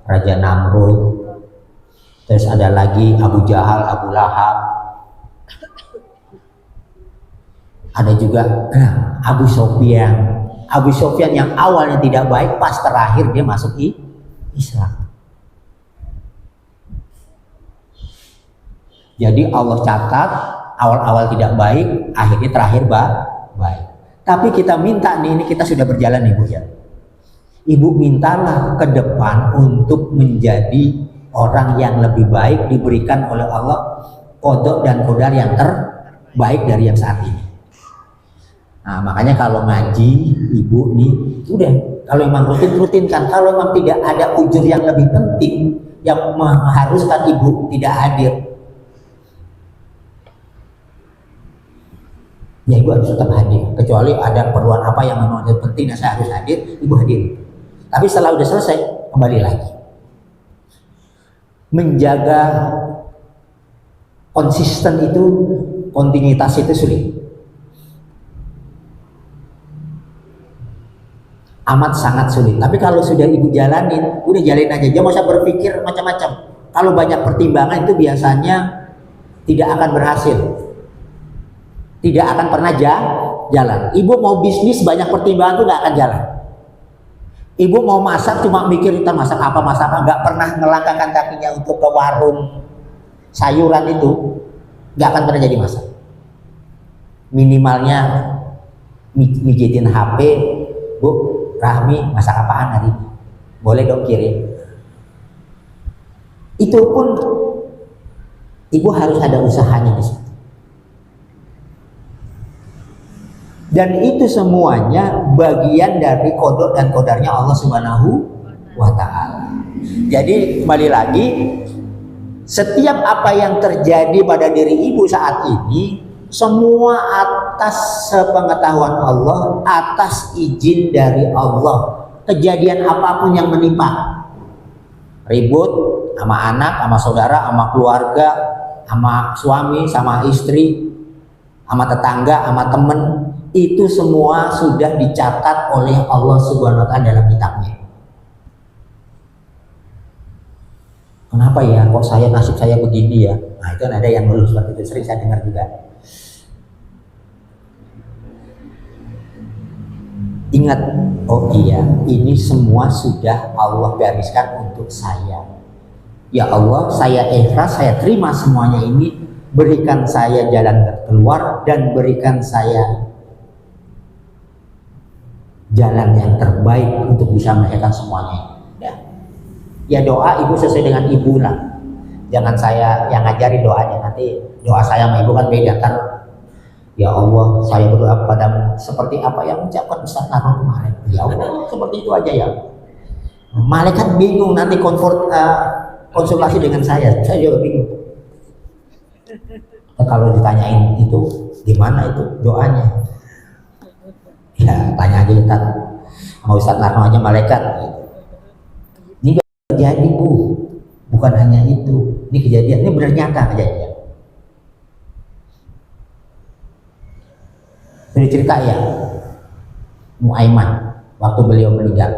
Raja Namrud, terus ada lagi Abu Jahal, Abu Lahab, ada juga Abu Sofyan. Abu Sofyan yang awalnya tidak baik, pas terakhir dia masuk Islam. Jadi Allah catat awal-awal tidak baik, akhirnya terakhir baik. Tapi kita minta nih, ini kita sudah berjalan Ibu ya. Ibu mintalah ke depan untuk menjadi orang yang lebih baik, diberikan oleh Allah qada dan qadar yang terbaik dari yang saat ini. Nah, makanya kalau ngaji Ibu nih, udah kalau memang rutin-rutinkan. Kalau memang tidak ada ujur yang lebih penting yang mengharuskan Ibu tidak hadir, ya Ibu harus tetap hadir. Kecuali ada keperluan apa yang memang penting dan saya harus hadir, Ibu hadir. Tapi setelah udah selesai, kembali lagi. Menjaga konsisten itu, kontinuitas itu sulit. Amat sangat sulit. Tapi kalau sudah Ibu jalanin, udah jalanin aja. Jangan usah berpikir macam-macam. Kalau banyak pertimbangan itu biasanya tidak akan berhasil. Tidak akan pernah jalan. Ibu mau bisnis banyak pertimbangan itu nggak akan jalan. Ibu mau masak cuma mikir kita masak apa, nggak pernah melangkahkan kakinya untuk ke warung sayuran itu, nggak akan pernah jadi masak. Minimalnya mijitin HP, Bu, Rahmi masak apaan hari ini? Boleh dong kirim. Itu pun Ibu harus ada usahanya di situ. Dan itu semuanya bagian dari qada dan qadarnya Allah Subhanahu wa Ta'ala. Jadi kembali lagi, setiap apa yang terjadi pada diri Ibu saat ini, semua atas sepengetahuan Allah, atas izin dari Allah. Kejadian apapun yang menimpa, ribut sama anak, sama saudara, sama keluarga, sama suami, sama istri, sama tetangga, sama temen, itu semua sudah dicatat oleh Allah Subhanahu wa Ta'ala dalam kitabnya. Kenapa ya kok nasib saya begini ya? Nah, itu ada yang ngeluh seperti itu, sering saya dengar juga. Ingat, oh iya, ini semua sudah Allah gariskan untuk saya. Ya Allah, saya ikhlas, saya terima semuanya ini. Berikan saya jalan keluar dan berikan saya jalan yang terbaik untuk bisa menyelesaikan semuanya. Ya doa ibu sesuai dengan ibu lah. Jangan saya yang ngajari doanya, nanti doa saya sama ibu kan beda. Ntar ya Allah, saya berdoa kepadamu seperti apa yang ucapkan Ustaz Narno kemarin. Ya Allah, seperti itu aja ya. Malaikat bingung nanti konsultasi dengan saya juga bingung. Kalau ditanyain itu gimana itu doanya, ya tanya aja ntar sama Ustaz Narno aja malaikat. Ini gak terjadi bu, bukan hanya itu. Ini kejadian, ini benar nyata kejadian. Ini cerita ya, Muaiman waktu beliau meninggal.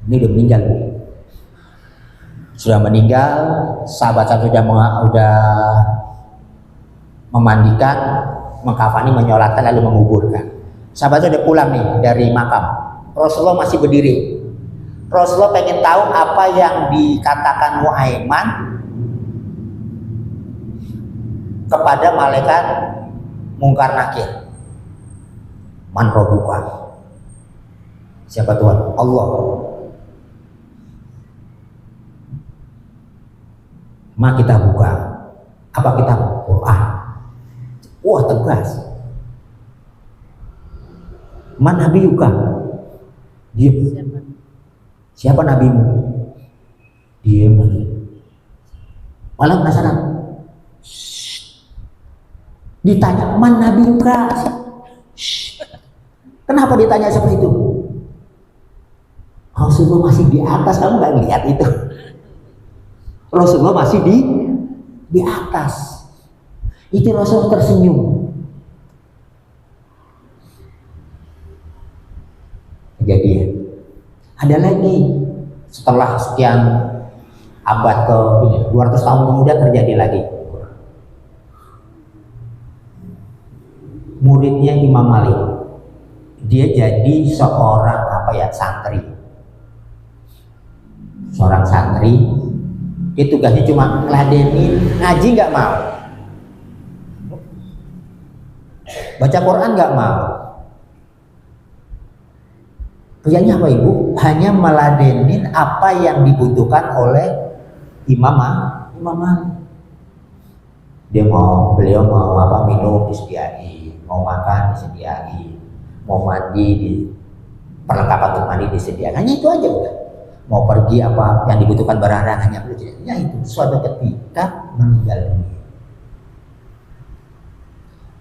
Ini udah meninggal bu. Sudah meninggal, sahabat-sahabat sudah memandikan, mengkafani, menyolatkan lalu menguburkan. Sahabat sudah pulang nih dari makam. Rasulullah masih berdiri. Rasulullah pengen tahu apa yang dikatakan Muaiman kepada malaikat Mungkar Nakir. Man rabbuka? Siapa Tuhan? Allah. Ma kita buka. Apa kita? Quran. Wah tegas. Man nabiyuka? Diam. Siapa nabimu? Diam lagi. Malah penasaran. Ditanya man nabiyuka? Kenapa ditanya seperti itu? Rasulullah masih di atas, kamu nggak lihat itu? Rasulullah masih di atas. Itu Rasulullah tersenyum. Kejadian. Ada lagi setelah sekian abad ke 200 tahun kemudian terjadi lagi. Muridnya Imam Malik. Dia jadi seorang santri. Seorang santri, dia tugasnya cuma ngeladenin, ngaji nggak mau, baca Quran nggak mau. Kerjanya apa ibu? Hanya meladenin apa yang dibutuhkan oleh Imam Malik. Beliau mau minum disediain, mau makan disediain, mau mandi perlengkapan untuk mandi disediakan. Hanya itu aja udah. Mau pergi apa yang dibutuhkan barang-barang hanya ya itu. Suatu ketika meninggal dunia,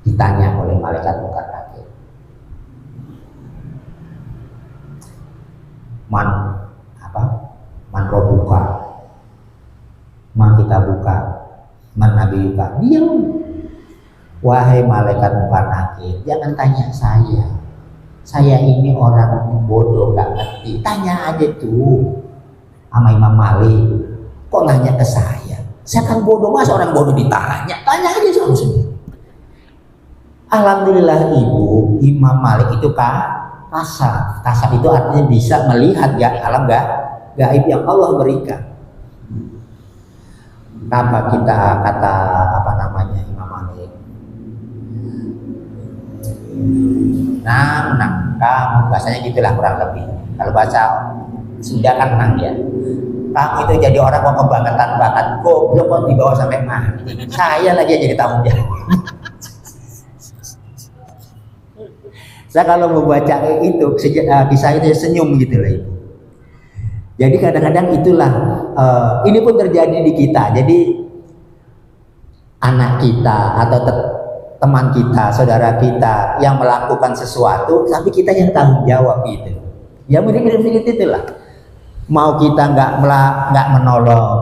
ditanya oleh malaikat Mungkar Nakir, man robuka, man kita buka, man nabiyuka. Diam. Wahai malaikat Mungkar Nakir, jangan tanya saya. Saya ini orang bodoh, gak ngerti. Tanya aja tuh sama Imam Malik. Kok nanya ke saya? Saya kan bodoh, masa orang bodoh ditanya? Tanya aja sama sendiri. Alhamdulillah ibu, Imam Malik itu kasar. Kasar itu artinya bisa melihat alam gaib yang Allah berikan. Apa kita kata Imam Malik? Kamu bahasanya gitulah kurang lebih. Kalau bahasa Sunda kan nang ya. Kamu itu jadi orang kok kebangetan banget, goblok kok dibawa sampai mati. Saya lagi yang jadi tanggung jawab. Saya kalau membaca itu kisah itu senyum gitu lah itu. Jadi kadang-kadang itulah ini pun terjadi di kita. Jadi anak kita atau teman kita, saudara kita yang melakukan sesuatu, tapi kita yang tanggung jawab gitu. Ya mirip-mirip itulah. Mau kita nggak menolong,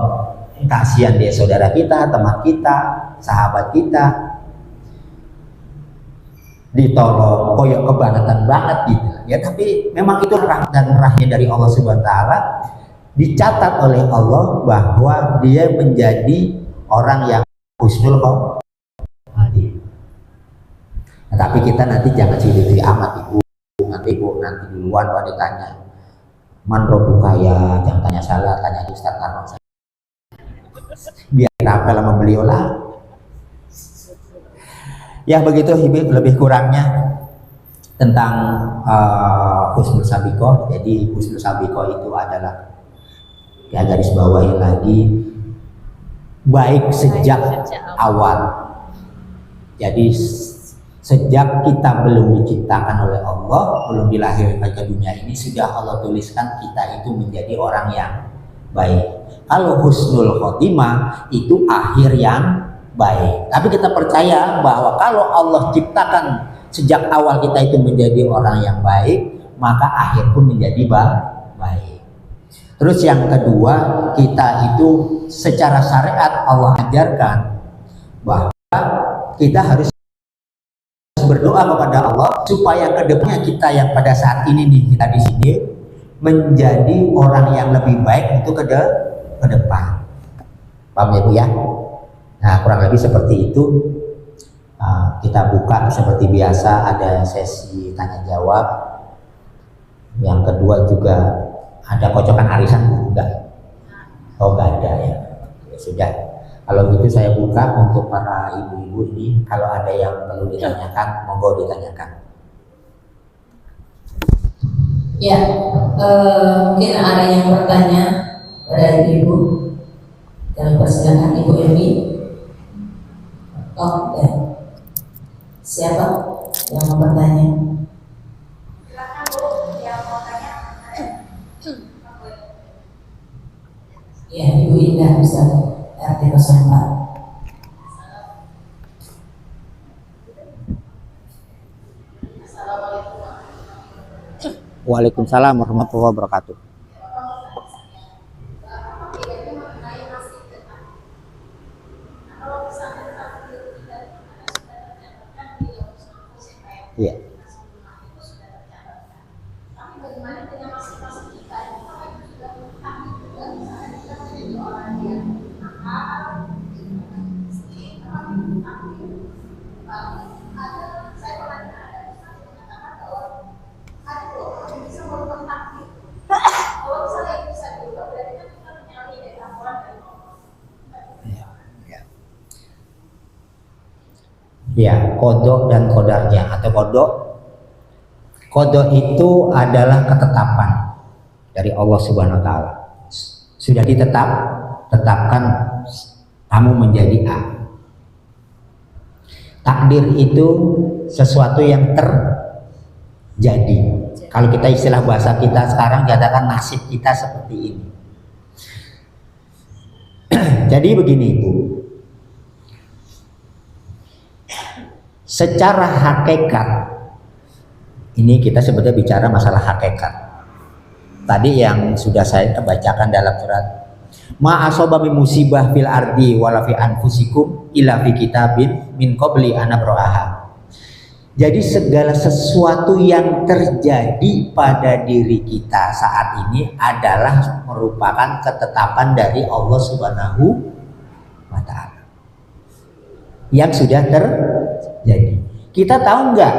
kasihan dia saudara kita, teman kita, sahabat kita, ditolong, koyok kebangetan banget gitu. Ya tapi memang itu rahmat dan rahnya dari Allah Subhanahu Wa Taala. Dicatat oleh Allah bahwa dia menjadi orang yang husnul khotimah. Nah, tapi kita nanti jangan sirik amat ibu. Nanti duluan pada ditanya man robuka ya, jangan tanya salah, tanya Ustaz Narno. Biar apa sama beliau lah. Ya begitu lebih kurangnya. tentang husnul sabiqah. Jadi husnul sabiqah itu adalah, ya garis bawahi lagi, baik sejak awal. Jadi sejak kita belum diciptakan oleh Allah, belum dilahirkan ke dunia ini, sudah Allah tuliskan kita itu menjadi orang yang baik. Kalau husnul khotimah itu akhir yang baik. Tapi kita percaya bahwa kalau Allah ciptakan sejak awal kita itu menjadi orang yang baik, maka akhir pun menjadi baik. Terus yang kedua, kita itu secara syariat Allah ajarkan bahwa kita harus berdoa kepada Allah supaya kedepannya kita yang pada saat ini nih, kita di sini menjadi orang yang lebih baik untuk ke depan. Paham ya Bu ya? Nah, kurang lebih seperti itu. Kita buka seperti biasa, ada sesi tanya jawab. Yang kedua juga ada kocokan arisan, enggak? Oh, enggak ada ya. Ya sudah. Kalau gitu saya buka untuk para ibu-ibu ini, kalau ada yang perlu ditanyakan, monggo ditanyakan. Ya, mungkin ada yang bertanya pada ibu. Kami persilakan Ibu Emi. Oh, ya. Siapa yang mau bertanya? Silakan Bu, yang mau tanya. Ya, Ibu Indah bisa RT 04. Waalaikumsalam warahmatullahi wabarakatuh. Iya. Ya, kodok dan kodarnya atau kodok itu adalah ketetapan dari Allah Subhanahu Wa Taala. Sudah tetapkan kamu menjadi A. Takdir itu sesuatu yang terjadi. Kalau kita istilah bahasa kita sekarang katakan nasib kita seperti ini. Jadi begini Ibu. Secara hakikat, ini kita sebetulnya bicara masalah hakikat. Tadi yang sudah saya bacakan dalam surat, ma asaba min musibah fil ardi wala fi anfusikum illa fi kitabin min qabli an nabraha. Jadi segala sesuatu yang terjadi pada diri kita saat ini adalah merupakan ketetapan dari Allah Subhanahu wa Ta'ala yang sudah terjadi. Kita tahu nggak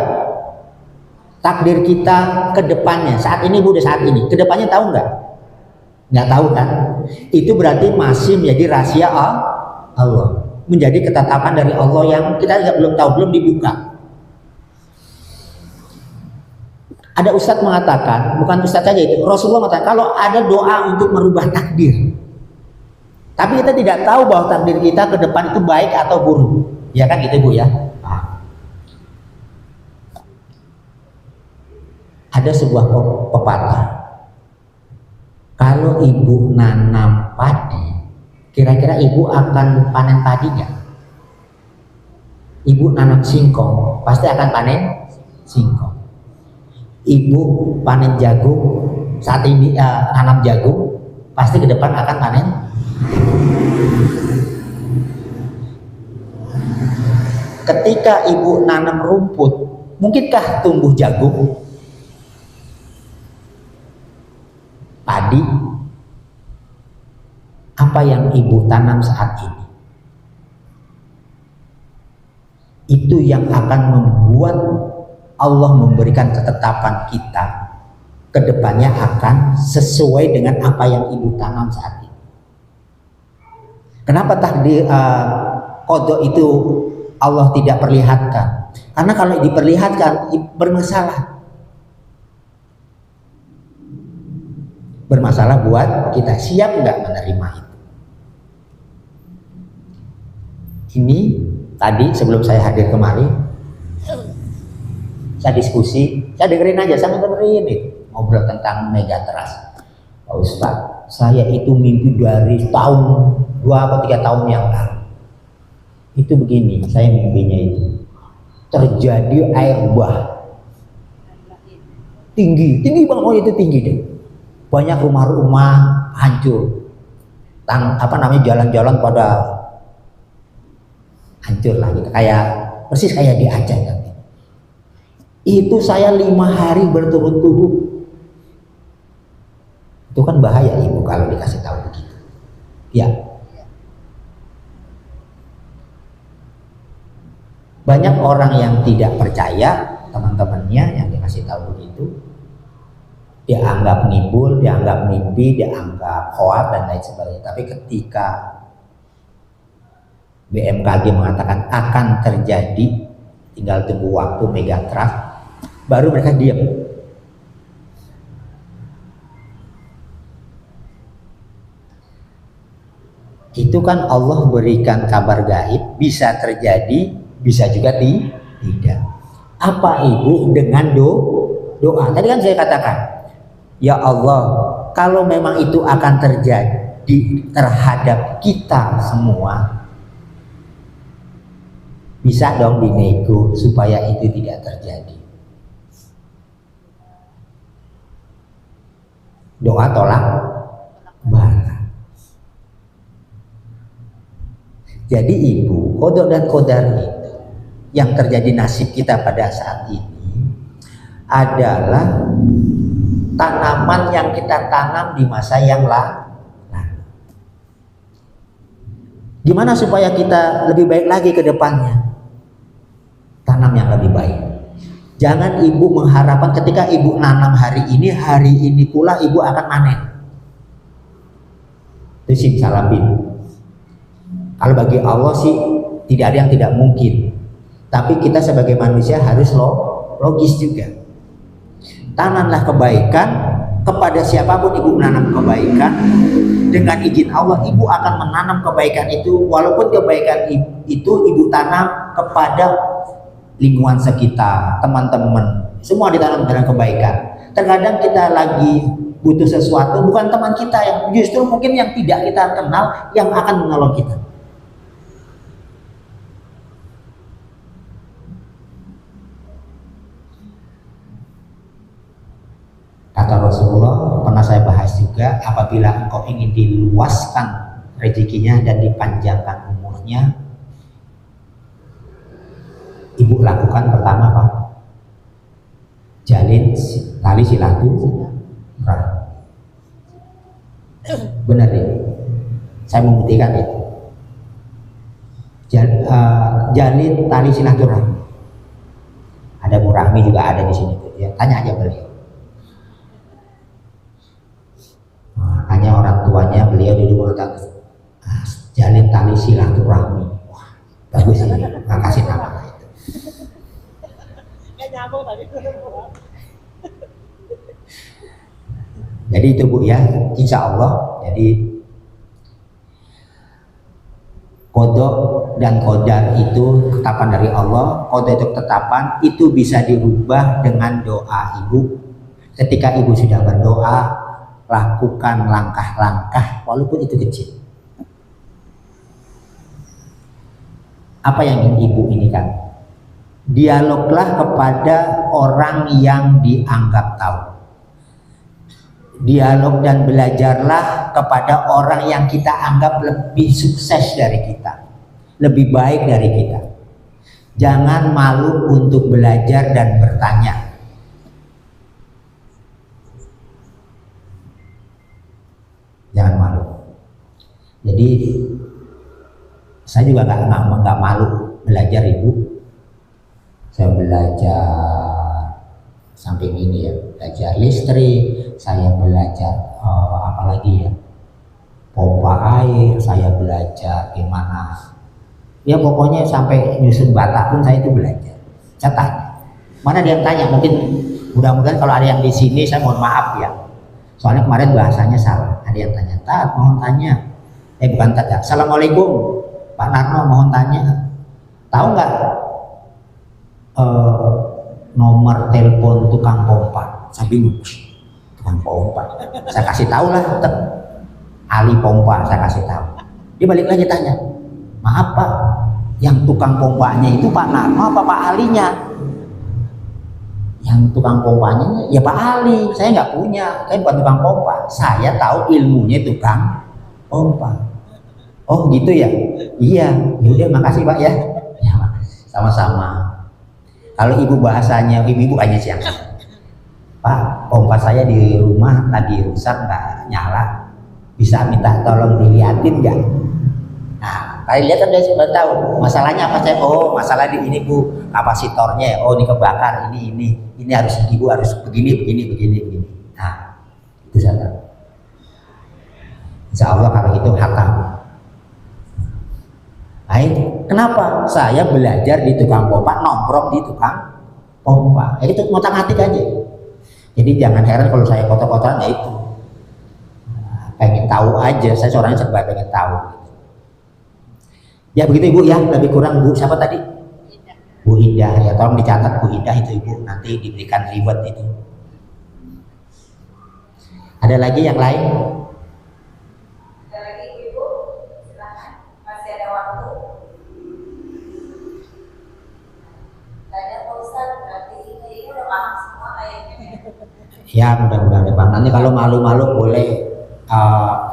takdir kita ke depannya? Saat ini Bu, saat ini, ke depannya tahu nggak? Nggak tahu kan? Itu berarti masih menjadi rahasia Allah, menjadi ketetapan dari Allah yang kita belum tahu, belum dibuka. Ada ustadz mengatakan, bukan ustadz saja itu, Rasulullah mengatakan kalau ada doa untuk merubah takdir, tapi kita tidak tahu bahwa takdir kita ke depan itu baik atau buruk, ya kan gitu Bu ya. Ada sebuah pepatah, kalau ibu nanam padi, kira-kira ibu akan panen padi nggak? Ibu nanam singkong, pasti akan panen singkong. Ibu panen jagung, saat ini nanam jagung, pasti ke depan akan panen. Ketika ibu nanam rumput, mungkinkah tumbuh jagung? Padi, apa yang ibu tanam saat ini, itu yang akan membuat Allah memberikan ketetapan kita ke depannya akan sesuai dengan apa yang ibu tanam saat ini. Kenapa takdir kodok itu Allah tidak perlihatkan? Karena kalau diperlihatkan bermasalah. Bermasalah buat kita. Siap nggak menerima itu? Ini tadi sebelum saya hadir kemari, saya diskusi, saya dengerin aja, saya dengerin itu. Ngobrol tentang megatrust. Pak Ustadz, saya itu mimpi dari tahun 2 atau 3 tahun yang lalu. Itu begini, saya mimpinya itu. Terjadi air bah. Tinggi banget, oh itu tinggi deh. Banyak rumah-rumah hancur. Jalan-jalan pada hancur lah gitu. Kayak persis kayak di Aceh kan. Itu saya 5 hari berturut-turut. Itu kan bahaya ibu kalau dikasih tahu begitu. Ya. Banyak orang yang tidak percaya, teman-temannya yang dikasih tahu begitu, dia anggap nimbul, dia anggap mimpi, dia anggap hoak dan lain sebagainya. Tapi ketika BMKG mengatakan akan terjadi, tinggal tunggu waktu megatrust, baru mereka diam. Itu kan Allah berikan kabar gaib, bisa terjadi, bisa juga tidak. Apa ibu dengan doa? Tadi kan saya katakan, ya Allah, kalau memang itu akan terjadi terhadap kita semua, bisa dong dinego supaya itu tidak terjadi. Doa tolak bala. Jadi ibu, kodok dan kodar itu yang terjadi nasib kita pada saat ini adalah tanaman yang kita tanam di masa yang lalu. Gimana supaya kita lebih baik lagi ke depannya? Tanam yang lebih baik. Jangan ibu mengharapkan ketika ibu nanam hari ini pula ibu akan panen. Itu simsalabim. Kalau bagi Allah sih tidak ada yang tidak mungkin. Tapi kita sebagai manusia harus logis juga. Tanamlah kebaikan, kepada siapapun ibu menanam kebaikan, dengan izin Allah ibu akan menanam kebaikan itu, walaupun kebaikan itu ibu tanam kepada lingkungan sekitar, teman-teman, semua ditanam dengan kebaikan. Terkadang kita lagi butuh sesuatu, bukan teman kita yang justru mungkin yang tidak kita kenal yang akan menolong kita. Kata Rasulullah, pernah saya bahas juga, apabila engkau ingin diluaskan rezekinya dan dipanjangkan umurnya, ibu lakukan pertama apa? Jalin tali silaturahmi. Benar ini, saya membuktikan itu. Jalin tali silaturahmi. Ada Bu Rahmi juga ada di sini tuh. Ya, tanya aja beliau. Hanya orang tuanya beliau dulu mengatakan jalin tali silaturahmi. Wah, bagus ini, makasih nama itu. Jadi itu Bu ya, insya Allah. Jadi kodok dan kodar itu ketetapan dari Allah. Kodok itu ketetapan itu bisa dirubah dengan doa ibu. Ketika ibu sudah berdoa, lakukan langkah-langkah walaupun itu kecil. Apa yang ingin ibu ini kan? Dialoglah kepada orang yang dianggap tahu. Dialog dan belajarlah kepada orang yang kita anggap lebih sukses dari kita, lebih baik dari kita. Jangan malu untuk belajar dan bertanya. Jangan malu. Jadi saya juga nggak malu belajar ibu. Saya belajar samping ini ya, belajar listrik. Saya belajar apalagi ya, pompa air. Saya belajar gimana. Ya pokoknya sampai nyusun bata pun saya itu belajar. Saya tanya, mana dia yang tanya? Mungkin mudah-mudahan kalau ada yang di sini saya mohon maaf ya. Soalnya kemarin bahasanya salah. Ada yang tanya, Tat mohon tanya. Bukan Tat ya. Assalamualaikum, Pak Narno mohon tanya. Tahu nggak nomor telepon tukang pompa? Saya bingung. Tukang pompa. Saya kasih tahu lah, Ali pompa saya kasih tahu. Dia balik lagi tanya, maaf Pak, yang tukang pompanya itu Pak Narno apa Pak Alinya? Yang tukang pompanya ya Pak Ali, saya nggak punya, saya bukan tukang pompa, saya tahu ilmunya tukang pompa. Oh gitu ya? Iya, yaudah makasih Pak ya. Ya sama-sama. Kalau ibu bahasanya, ibu hanya siang. Pak, pompa saya di rumah lagi rusak nggak nyala, bisa minta tolong diliatin nggak? Nah, kalian lihat kan sudah tahu masalahnya apa. Saya masalah di ini Bu, kapasitornya. Oh ini kebakar, ini harus ibu harus begini. Nah itu saja. Insya Allah kalau itu hakam. Baik, kenapa saya belajar di tukang pompa, nongkrong di tukang pompa? Itu ngotak-ngatik aja. Jadi jangan heran kalau saya kotor-kotoran, ya itu. Pengen tahu aja, saya orangnya serba pengen tahu. Ya begitu Ibu ya, lebih kurang Bu siapa tadi? Indah. Bu Indah ya, tolong dicatat Bu Indah itu Ibu, nanti diberikan reward itu. Ada lagi yang lain? Ada lagi Ibu? Silakan, masih ada waktu. Tanya Pak Ustadz, berarti ini udah paham semua kayaknya. Ya mudah-mudahan ada Bang. Nanti kalau malu-malu boleh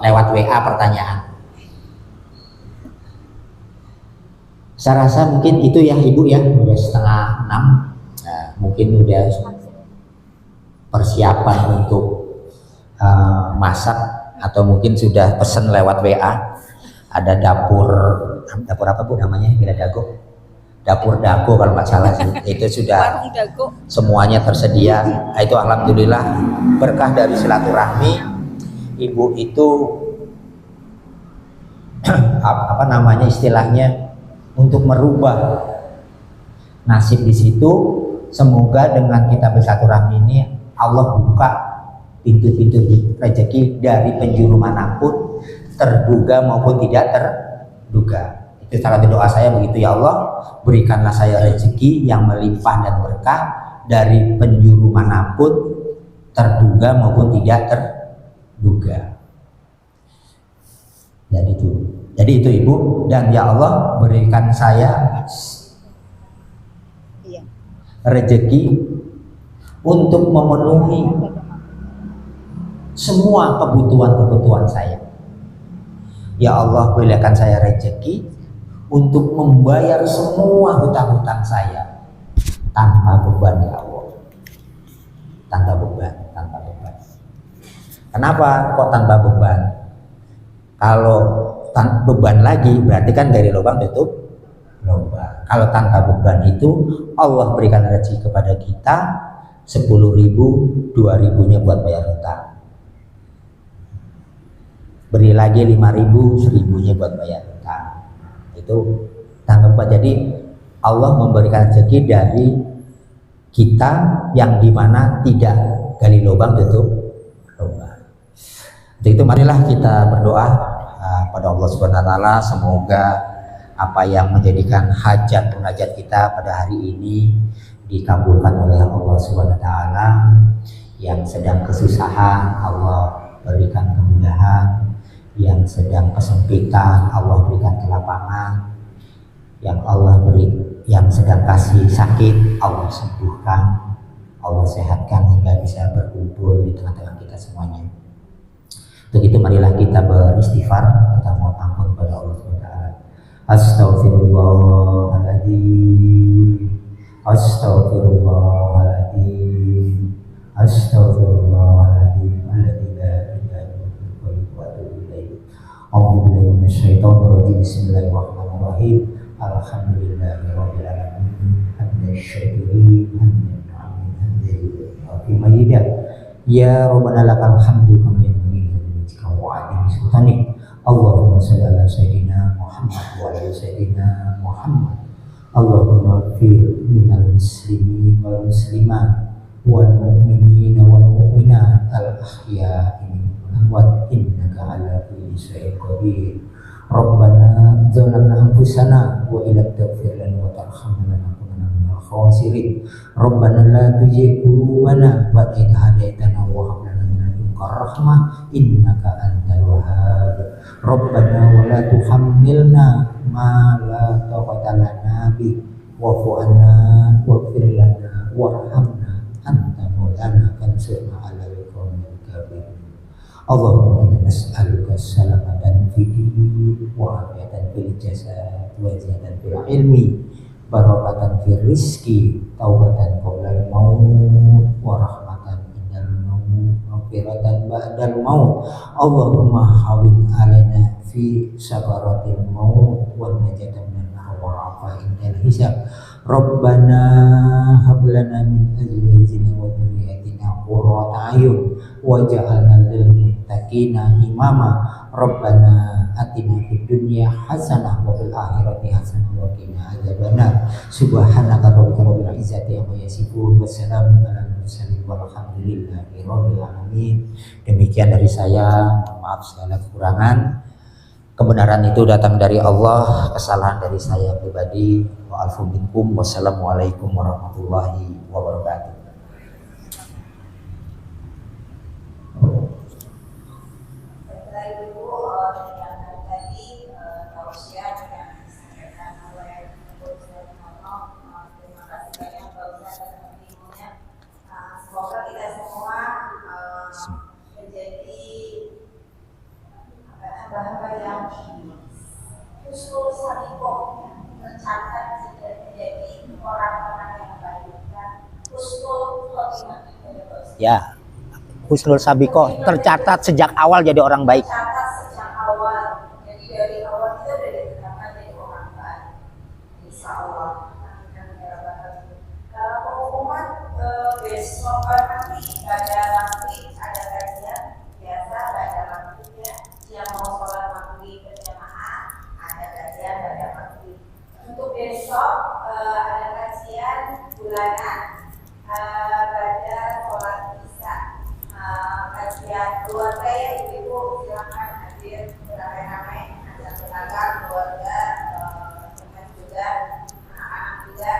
lewat WA pertanyaan. Saya rasa mungkin itu ya Ibu ya, udah 5:30. Nah, mungkin udah persiapan untuk masak atau mungkin sudah pesen lewat WA. Ada dapur apa Bu namanya? Dapur Dago kalau nggak salah sih. Itu sudah Warung Dago. semuanya tersedia. Nah, itu alhamdulillah berkah dari silaturahmi. Ibu itu apa namanya istilahnya, untuk merubah nasib di situ. Semoga dengan kita bersilaturahmi ini Allah buka pintu-pintu rezeki dari penjuru manapun, terduga maupun tidak terduga. Itu salah satu doa saya begitu, ya Allah berikanlah saya rezeki yang melimpah dan berkah dari penjuru manapun, terduga maupun tidak terduga. Jadi itu Ibu, dan ya Allah berikan saya rezeki untuk memenuhi semua kebutuhan saya. Ya Allah berikan saya rezeki untuk membayar semua hutang-hutang saya tanpa beban, ya Allah. Tanpa beban. Kenapa kok tanpa beban? Kalau beban lagi berarti kan dari lubang tutup lubang. Kalau tanpa beban itu Allah berikan rezeki kepada kita 10.000, 2.000-nya buat bayar hutang. Beri lagi 5.000, 1.000-nya buat bayar hutang. Itu tanggapan. Jadi Allah memberikan rezeki dari kita yang dimana tidak gali lubang tutup lubang. Untuk itu marilah kita berdoa pada Allah Subhanahu wa taala, semoga apa yang menjadikan hajat munajat kita pada hari ini dikabulkan oleh Allah Subhanahu wa taala. Yang sedang kesusahan Allah berikan kemudahan, yang sedang kesempitan Allah berikan kelapangan, yang sedang kasih sakit Allah sembuhkan, Allah sehatkan hingga bisa berkumpul di tengah-tengah kita semuanya. Untuk itu marilah kita beristighfar, kita mohon ampun pada Allah SWT. Astaghfirullahaladzim, astaghfirullahaladzim, astaghfirullahaladzim, alladzi la ilaha illa huwa wa atubu ilaih. A'udzubillahi minasyaitonir rajim. Bismillahirrahmanirrahim. Alhamdulillahirabbil alamin. Hamdan syakirin, hamdan na'imin, hamdan majidah. Ya Rabbana lakal hamdu kama yanbaghi Allahumma salli ala sayyidina Muhammad wa ala sayyidina Muhammad. Allahumma fir minal muslimin wal muslimat wal mu'minina wal mu'minat al ahya'i minhum amwat innaka ala kulli syai'in qadir. Rabbana zalamna anfusana wa illam taghfir lana wa tarhamna lanakunanna minal khasirin. Rabbana la tuzigh qulubana ba'da idh hadaytana wa hab lana min ladunka rahmah innaka antal wahhab. Rabbana wa la tuhammilna ma la taqata lana bi wa'fu 'anna waghfir lana warhamna anta maulana fansurna 'alal qaumil kafirin. Allahumma inna nas'aluka salamatan fid din wa afiyatan fil jasad wa ziyadatan fil ilmi barakatan fil rizqi taubatan qablal maut wa rahmatan indal maut maghfiratan ba'dal maut. Allahumma hawwin alaina fi sakaratil maut wa najatan minan nar wa afa indal hisab. Rabbana hab lana min azwajina wa dhurriyyatina qurrata a'yun waj'alna lil muttaqina imama. Rabbana atina fid dunya hasanah wa fil akhirati hasanah wa qina adzabannar. Subhanaka rabbil izzati amma yasifun wa salamun alal mursalin walhamdulillahi rabbil alamin. Demikian dari saya, mohon maaf segala kekurangan. Kebenaran itu datang dari Allah, kesalahan dari saya pribadi. Wa'alfu minkum. Wassalamualaikum warahmatullahi wabarakatuh. Semoga kita semua menjadi hamba-hamba yang husnul sadiqoh, tercatat menjadi orang-orang yang baik dan husnul khotimah. Ya, husnul sabiqoh tercatat sejak awal jadi orang baik. Tercatat sejak awal, jadi dari awal kita sudah ditetapkan jadi orang baik. Insya Allah. Kalau pengumuman besok nanti pada maghrib ada kajian biasa pada maghrib ya. Yang mau sholat maghrib berjamaah ada kajian pada maghrib. Untuk besok ada kajian bulanan pada sholat isya. Kajian keluarga ya ibu silakan hadir beramai-ramai, ajak tetangga, keluarga, teman juga, anak-anak juga,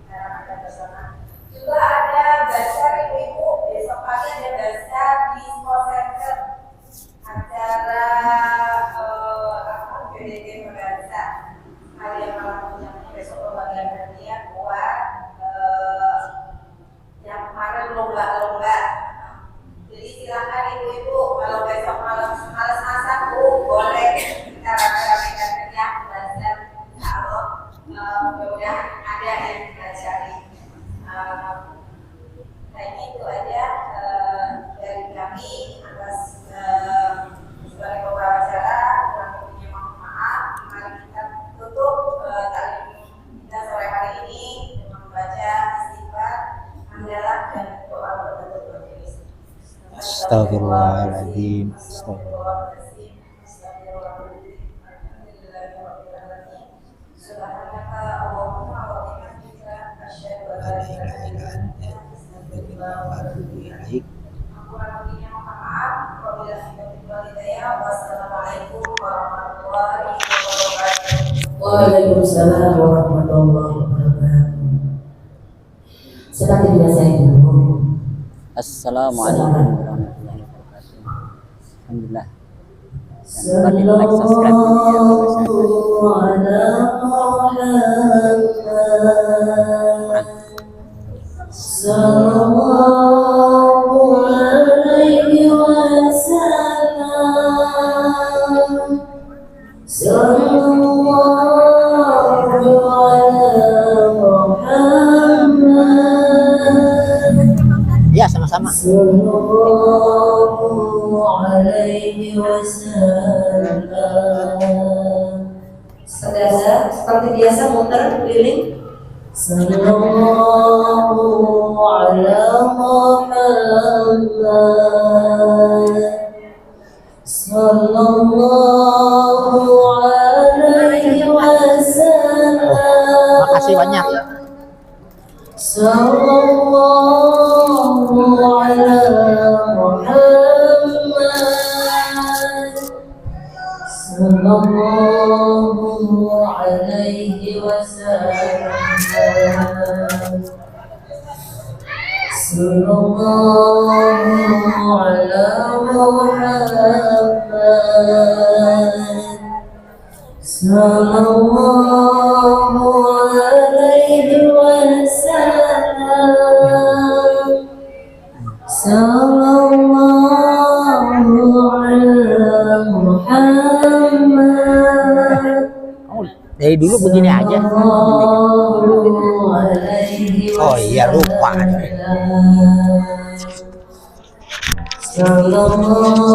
ada bersama. Juga ada bazar ibu-ibu, besok pagi ada bazar di Sport Center, acara PDT Bazar. Hari yang malam puncaknya besok pembagian hadiah buat yang kemarin lomba-lomba. Jadi silakan ibu-ibu kalau besok malam malas masak boleh kita rame-rame kerja bazar. Kalau mudah-mudahan ada yang kita cari. Kayaknya itu aja dari kami atas sebagai pembawa acara. Kurang lebihnya mohon maaf. Mari kita tutup taklim kita sore hari ini dengan membaca istighfar, hamdalah dan doa penutup majelis. Astagfirullahaladzim. Wassalamualaikum warahmatullahi wabarakatuh. Waalaikumsalam warahmatullahi wabarakatuh. Seperti biasa ibu. Assalamualaikum warahmatullahi wabarakatuh. Alhamdulillah. Jangan lupa di like, subscribe video Sallallahu alaihi wasallam. Sallallahu ala Muhammad. Ya, sama-sama. Sallallahu alaihi wasallam. Seperti biasa muter keliling. Sallallahu ala Muhammad. Sallallahu alaihi wasallam. Makasih banyak. Sallallahu ala Muhammad, sallallahu alaihi wasallam, sallallahu ala Muhammad, sallallahu alaihi wasallam, sallallahu ala Muhammad. Oh, dari dulu begini aja. Sallallahu alaihi Oh iya, lupa. Sallallahu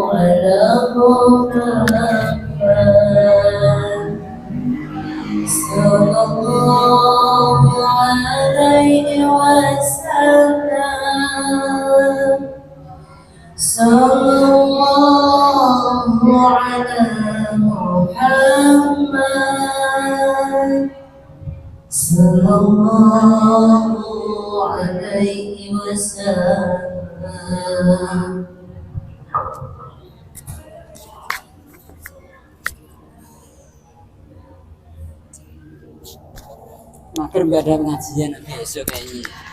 ala Muhammad, sallallahu alaihi wasallam, sallallahu ala Muhammad, sallallahu alaihi wasallam. Makin nggak ada pengajian besok kayaknya.